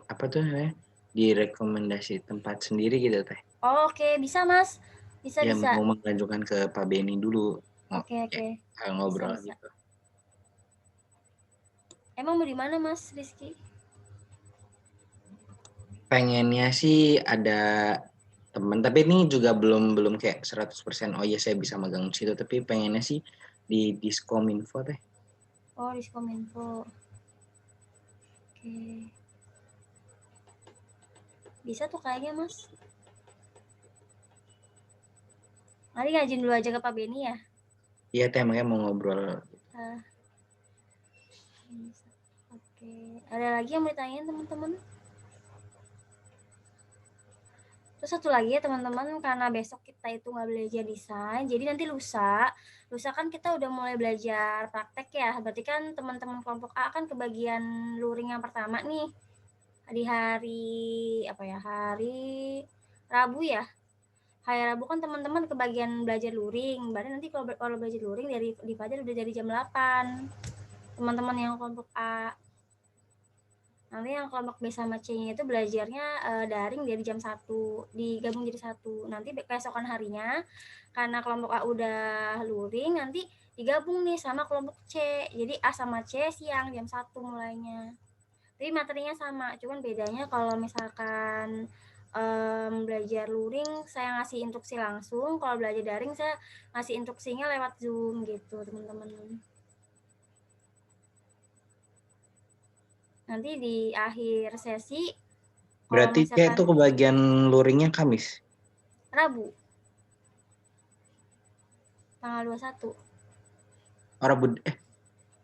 apa tuh namanya, direkomendasi tempat sendiri gitu Teh. Oh, oke, bisa Mas. Bisa. Mau mengajukan ke Pak Beni dulu. Oke. Ngobrol Bisa. gitu. Emang mau di mana Mas Rizky? Pengennya sih ada teman, tapi ini juga belum kayak 100% oh ya saya bisa magang di situ, tapi pengennya sih di Diskominfo Teh. Oh, Diskominfo. Oke. Bisa tuh kayaknya Mas. Nanti ngajin dulu aja ke Pak Beni ya. Iya Teh, makanya mau ngobrol. Oke. Ada lagi yang mau ditanyain teman-teman? Terus satu lagi ya teman-teman, karena besok kita itu nggak belajar desain, jadi nanti lusa kan kita udah mulai belajar praktek ya. Berarti kan teman-teman kelompok A kan kebagian luring yang pertama nih di hari hari Rabu ya. Hari Rabu kan teman-teman kebagian belajar luring. Berarti nanti kalau belajar luring di Fajar udah dari jam 8 teman-teman yang kelompok A. Nanti yang kelompok B sama C-nya itu belajarnya daring dari jam 1, digabung jadi 1. Nanti keesokan harinya, karena kelompok A udah luring, nanti digabung nih sama kelompok C. Jadi A sama C siang jam 1 mulainya. Tapi materinya sama, cuman bedanya kalau misalkan belajar luring saya ngasih instruksi langsung, kalau belajar daring saya ngasih instruksinya lewat Zoom gitu teman-teman. Nanti di akhir sesi berarti kayak tuh kebagian luringnya Kamis? Rabu tanggal 21. Rabu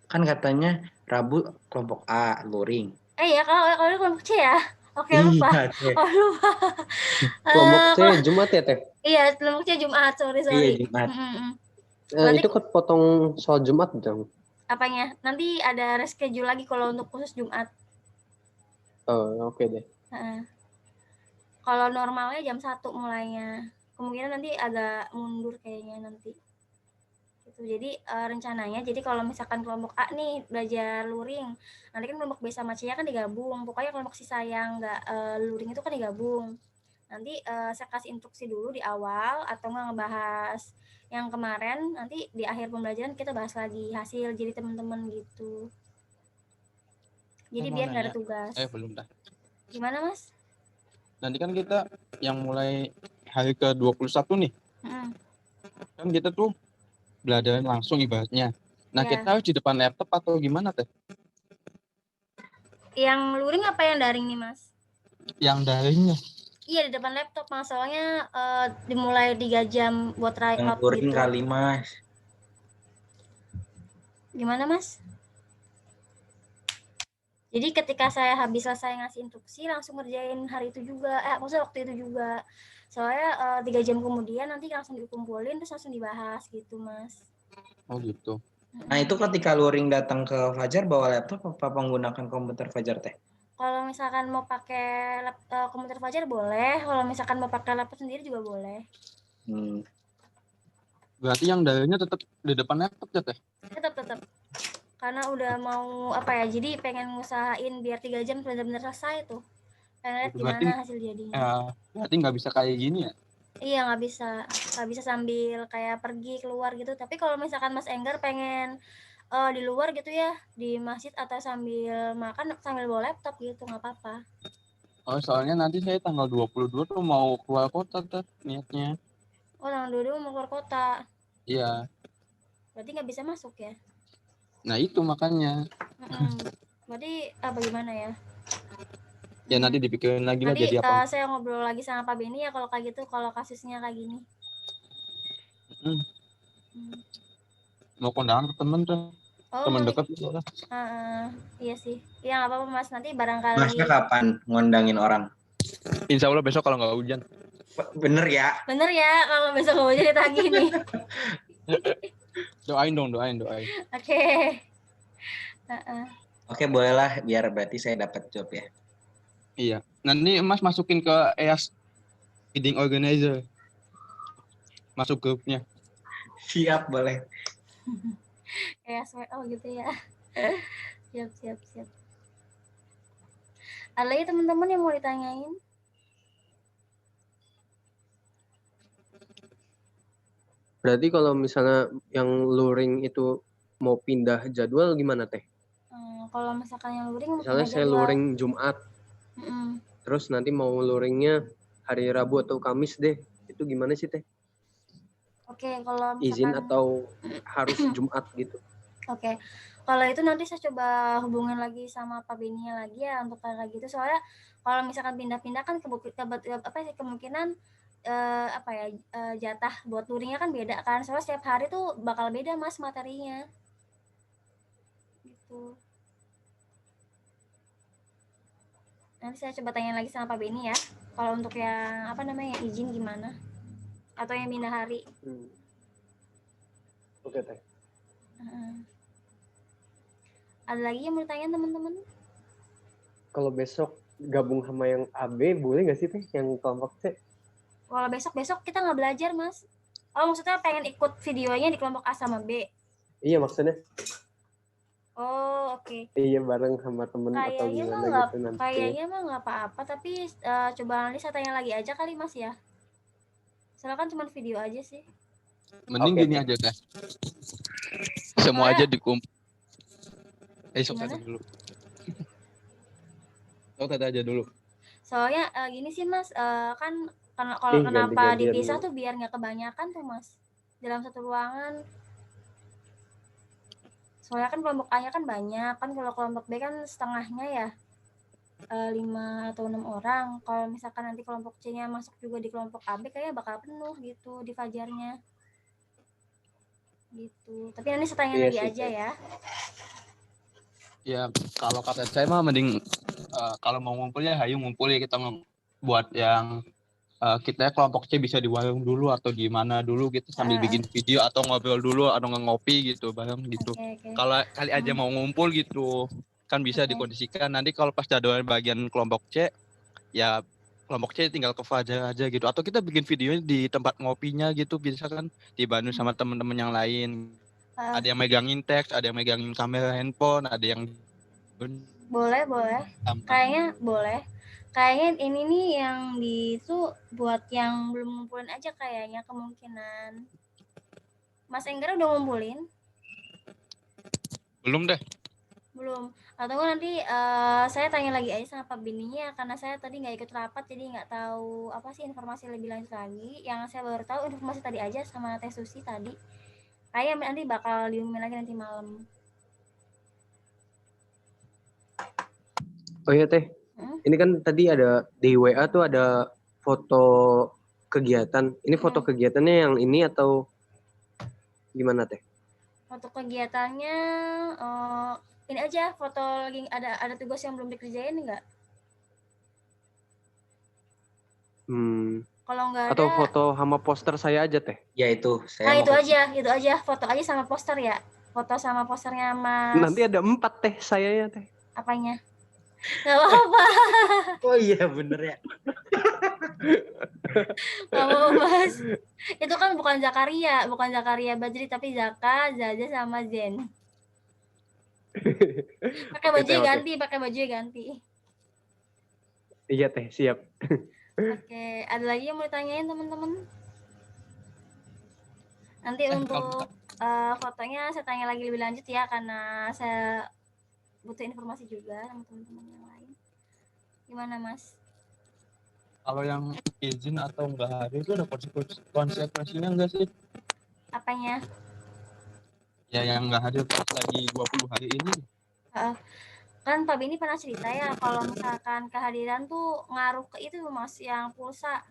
kan katanya Rabu kelompok A luring. Ya kalau kelompok C ya. Oke, lupa. Lupa. Kelompok C Jumat ya Teh? Iya, kelompok C Jumat, sorry. Iya, Jumat. Itu kan potong soal Jumat dong. Apanya? Nanti ada reschedule lagi kalau untuk khusus Jumat. Oh, oke deh. Kalau normalnya jam 1 mulainya. Kemungkinan nanti agak mundur kayaknya nanti. Gitu. Jadi rencananya, jadi kalau misalkan kelompok A nih belajar luring, nanti kan kelompok B sama C-nya kan digabung. Pokoknya kelompok sisa yang nggak luring itu kan digabung. Nanti saya kasih instruksi dulu di awal atau nggak ngebahas yang kemarin, nanti di akhir pembelajaran kita bahas lagi hasil jadi teman-teman gitu. Jadi biar nggak ada tugas. Belum dah. Gimana Mas? Nanti kan kita yang mulai hari ke-21 nih. Kan kita tuh belajar langsung ibaratnya. Nah, kita harus di depan laptop atau gimana Teh? Yang luring apa yang daring nih Mas? Yang daringnya. Iya, di depan laptop Mas, soalnya dimulai 3 jam buat try out gitu. kali Mas. Gimana Mas? Jadi ketika saya habis selesai ngasih instruksi langsung ngerjain hari itu juga, maksudnya waktu itu juga. Soalnya 3 jam kemudian nanti langsung dikumpulin terus langsung dibahas gitu Mas. Oh gitu. Nah itu ketika luring datang ke Fajar bawa laptop apa menggunakan komputer Fajar Teh? Kalau misalkan mau pakai komputer Fajar boleh, kalau misalkan mau pakai laptop sendiri juga boleh. Berarti yang daringnya tetap di depan laptop ya Teh? Tetap. Karena udah mau jadi pengen ngusahain biar 3 jam benar-benar selesai tuh. Pengen lihat gimana hasil jadinya. Berarti nggak bisa kayak gini ya? Iya, nggak bisa sambil kayak pergi keluar gitu. Tapi kalau misalkan Mas Enggar pengen di luar gitu ya, di masjid atau sambil makan sambil bawa laptop gitu, nggak apa-apa. Oh, soalnya nanti saya tanggal 22 tuh mau keluar kota Teh niatnya. Oh, tanggal 22 mau keluar kota. Iya. Berarti nggak bisa masuk ya? Nah itu makanya. Berarti bagaimana ya? Ya nanti dipikirin lagi lah jadi apa. Nanti saya ngobrol lagi sama Pak Beni ya kalau kayak gitu, kalau kasusnya kayak gini. mau kondangan ke temen tuh. Oh, Temen mau dekat iya sih. Iya nggak apa-apa Mas, nanti Masnya barangkali. kapan ngondangin orang? Insya Allah besok kalau nggak hujan. Bener ya? Bener ya, kalau besok nggak hujan ditagih nih. Doain dong, doain. Oke. Oke, bolehlah biar berarti saya dapat job ya. Iya. Nanti Mas masukin ke EAS Wedding Organizer. Masuk grupnya. Siap, boleh. Kayak SWO gitu ya. Siap. Ada lagi teman-teman yang mau ditanyain? Berarti kalau misalnya yang luring itu mau pindah jadwal gimana Teh? Kalau misalkan yang luring mau Misalnya pindah saya jadwal. luring Jumat, terus nanti mau luringnya hari Rabu atau Kamis deh, itu gimana sih Teh? Oke, kalau misalkan Izin atau harus Jumat gitu? Oke, kalau itu nanti saya coba hubungin lagi sama Pak Beninya lagi ya untuk kayak gitu. Soalnya kalau misalkan pindah-pindah kan kemungkinan jatah buat luringnya kan beda kan. Soalnya setiap hari tuh bakal beda Mas materinya. Gitu. Nanti saya coba tanya lagi sama Pak Beni ya. Kalau untuk yang izin gimana? Atau yang pindah hari. Oke Teh. Ada lagi yang mau ditanya teman-teman? Kalau besok gabung sama yang AB boleh nggak sih Teh yang kelompok C? Kalau besok kita nggak belajar Mas. Oh maksudnya pengen ikut videonya di kelompok A sama B? Iya maksudnya. Oh oke. Iya bareng sama temen atau gimana gitu nanti. Kayaknya mah nggak apa-apa tapi coba nanti saya tanya lagi aja kali Mas ya. Soalnya kan cuma video aja sih. Mending gini aja Teh. Semua aja dikumpul. Sok aja dulu. Sok aja dulu. Soalnya gini sih Mas, kan kalau kenapa dipisah tuh biar nggak kebanyakan tuh Mas dalam satu ruangan. Soalnya kan kelompok A-nya kan banyak, kan kalau kelompok B kan setengahnya ya 5 atau 6 orang. Kalau misalkan nanti kelompok C-nya masuk juga di kelompok AB kayaknya bakal penuh gitu di fajarnya. Gitu. Tapi nanti saya tanya lagi aja ya. Ya kalau kata saya mah mending kalau mau ngumpul ya hayu ngumpul ya kita buat yang kita kelompok C bisa di warung dulu atau di mana dulu gitu sambil bikin video atau ngobrol dulu atau ngopi gitu bareng gitu. Kalau kali aja mau ngumpul gitu kan bisa dikondisikan. Nanti kalau pas jadwal bagian kelompok C ya kelompok C tinggal ke Fajar aja gitu atau kita bikin videonya di tempat ngopinya gitu bisa kan di Bandung sama teman-teman yang lain. Ada yang megangin teks, ada yang megangin kamera handphone, ada yang boleh. Kayaknya boleh. Kayaknya ini nih yang itu buat yang belum ngumpulin aja kayaknya kemungkinan. Mas Enggara udah ngumpulin? Belum deh. Belum. Atau nanti saya tanya lagi aja sama Pak Bininya karena saya tadi nggak ikut rapat jadi nggak tahu apa sih informasi lebih lanjut lagi. Yang saya baru tahu informasi tadi aja sama Teh Susi tadi. Kayaknya nanti bakal diumumin lagi nanti malam. Oh iya Teh, ini kan tadi ada di WA tuh ada foto kegiatan. Ini foto kegiatannya yang ini atau gimana Teh? Foto kegiatannya ini aja foto lagi ada tugas yang belum dikerjain enggak? Kalau nggak ada. Atau foto sama poster saya aja Teh? Ya itu. Nah itu aja foto aja sama poster ya. Foto sama posternya Mas. Nanti ada 4 Teh sayanya Teh. Apanya? Gak apa-apa. Oh iya bener ya. Gak apa-apa Mas. Itu kan bukan Zakaria Badri tapi Zaka, Zaza sama Zen. Pakai bajunya ganti. Iya Teh, siap. Oke, ada lagi yang mau ditanyain teman-teman? Nanti untuk fotonya saya tanya lagi lebih lanjut ya karena saya butuh informasi juga sama teman-teman yang lain. Gimana Mas? Kalau yang izin atau enggak hadir itu ada konsekuensinya enggak sih? Apanya? Ya yang enggak hadir pas lagi 20 hari ini. Kan Pak Beni pernah cerita ya kalau misalkan kehadiran tuh ngaruh ke itu Mas yang pulsa.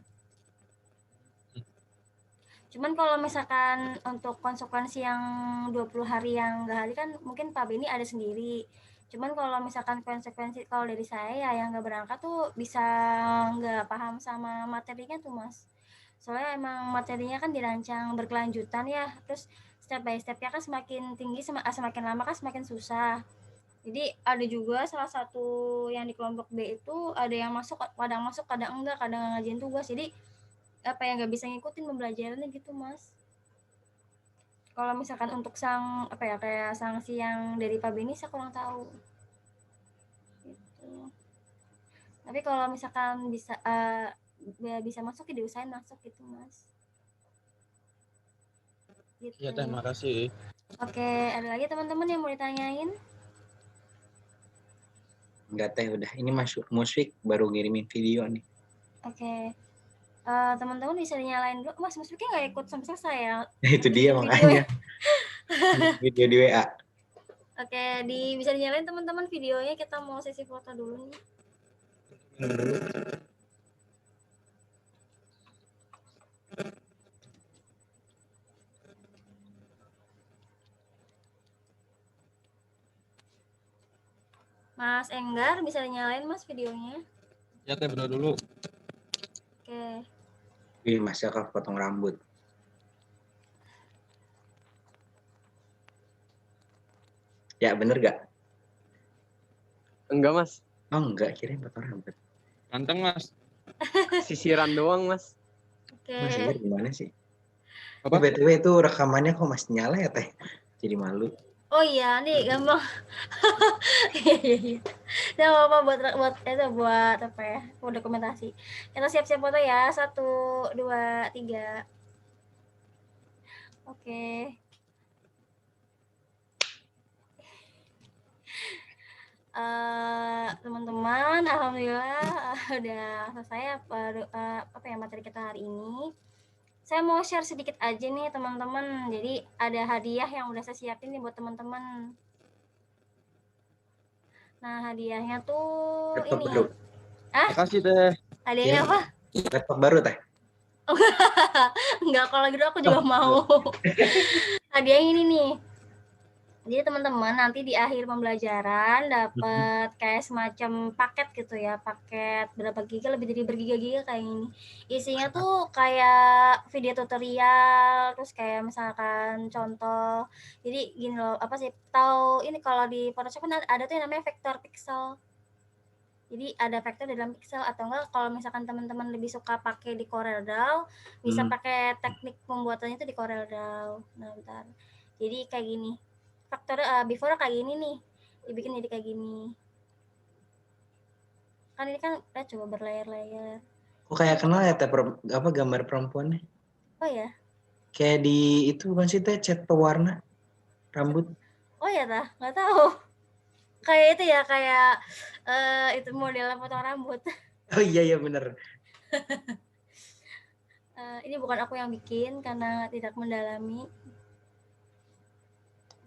Cuman kalau misalkan untuk konsekuensi yang 20 hari yang nggak hari kan mungkin Pak Beni ada sendiri. Cuman kalau misalkan konsekuensi kalau dari saya yang nggak berangkat tuh bisa nggak paham sama materinya tuh Mas. Soalnya emang materinya kan dirancang berkelanjutan ya, terus step by stepnya kan semakin tinggi semakin lama kan semakin susah. Jadi ada juga salah satu yang di kelompok B itu ada yang masuk kadang enggak, kadang nggak ngajain tugas. Jadi apa yang nggak bisa ngikutin pembelajarannya gitu Mas. Kalau misalkan untuk kayak sanksi yang dari Pak Beni saya kurang tahu gitu. Tapi kalau misalkan bisa masuk ya diusahain masuk gitu Mas gitu. Iya teh, makasih. Oke, ada lagi teman-teman yang mau ditanyain? Enggak teh, udah. Ini Musyfik baru ngirimin video nih. Oke. Teman-teman bisa dinyalain dulu. Mas Fikri nggak ikut sampai selesai ya? Itu dia makanya. Video di WA. Oke, bisa dinyalain teman-teman videonya. Kita mau sesi foto dulu nih. Mas Enggar bisa dinyalain Mas videonya? Ya teh, bener dulu. Oke. Wih, Mas Jaka potong rambut. Ya, bener gak? Enggak, Mas. Oh, enggak. Kirain potong rambut. Ganteng, Mas. Sisiran doang, Mas. Oke. Mas Enggar gimana sih? Apa? BTW itu rekamannya kok masih nyala ya, Teh? Jadi malu. Oh iya, nih gampang. Iya. Nah, apa buat apa ya? Buat dokumentasi. Kita siap-siap foto ya. 1, 2, 3. Oke. Teman-teman, alhamdulillah udah selesai apa ya materi kita hari ini. Saya mau share sedikit aja nih teman-teman. Jadi ada hadiah yang udah saya siapin nih buat teman-teman. Nah, hadiahnya tuh Laptop ini. baru. Makasih teh. Hadiahnya apa? Laptop baru, Teh. Enggak, kalau gitu aku juga mau. Hadiahnya ini nih. Jadi teman-teman nanti di akhir pembelajaran dapat kayak semacam paket gitu ya, paket berapa giga, lebih dari bergiga-giga kayak ini. Isinya tuh kayak video tutorial, terus kayak misalkan contoh. Jadi gini loh, apa sih? Tahu ini kalau di Photoshop kan ada tuh yang namanya vektor pixel. Jadi ada vektor dalam pixel atau enggak kalau misalkan teman-teman lebih suka pakai di CorelDRAW, bisa pakai teknik pembuatannya itu di CorelDRAW. Nah, bentar. Jadi kayak gini. Faktor before kayak gini nih, dibikin jadi kayak gini. Kan ini kan kita coba berlayar-layar. Kok kayak kenal ya Teh apa gambar perempuannya? Oh ya? Kayak di itu bukan sih Teh cat pewarna rambut? Oh ya Tah, nggak tahu. Kayak itu ya, kayak itu model potong rambut. Oh iya bener. Ini bukan aku yang bikin karena tidak mendalami.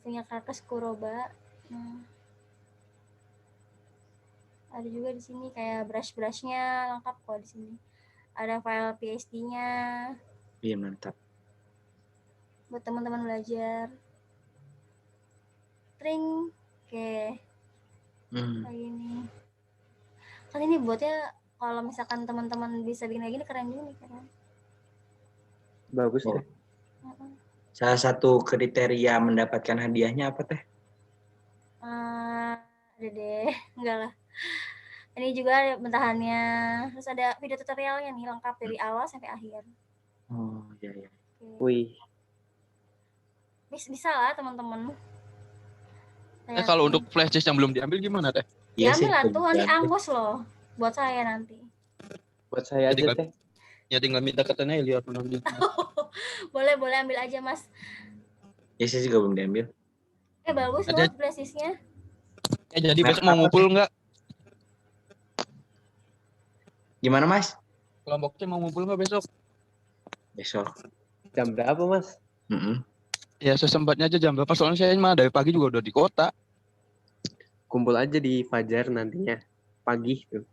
Punya kakak Kuroba. Ada juga di sini kayak brush-brushnya lengkap kok di sini. Ada file PSD-nya. Iya mantap. Buat teman-teman belajar. Tring, oke. Kayak gini. Kan ini buatnya kalau misalkan teman-teman bisa bikin kayak gini keren juga nih kan. Bagus Teh. Salah satu kriteria mendapatkan hadiahnya apa Teh? Ada deh, enggak lah. Ini juga ada bentahannya, terus ada video tutorialnya nih lengkap dari awal sampai akhir. Oh iya. Wih. Bisa lah teman-teman. Kalau untuk flash disk yang belum diambil gimana Teh? Diambil lah tuh, ini angkos loh buat saya nanti. Buat saya aja Teh. Ya tinggal minta ke Teh lihat menambil. boleh ambil aja Mas. Ya saya juga belum diambil. Bagus loh flash disknya. Jadi besok mau ngumpul nggak? Gimana Mas? Kelompoknya mau ngumpul nggak besok? Besok. Jam berapa Mas? Ya sesempatnya aja jam berapa, soalnya saya mah dari pagi juga udah di kota. Kumpul aja di Fajar nantinya. Pagi tuh.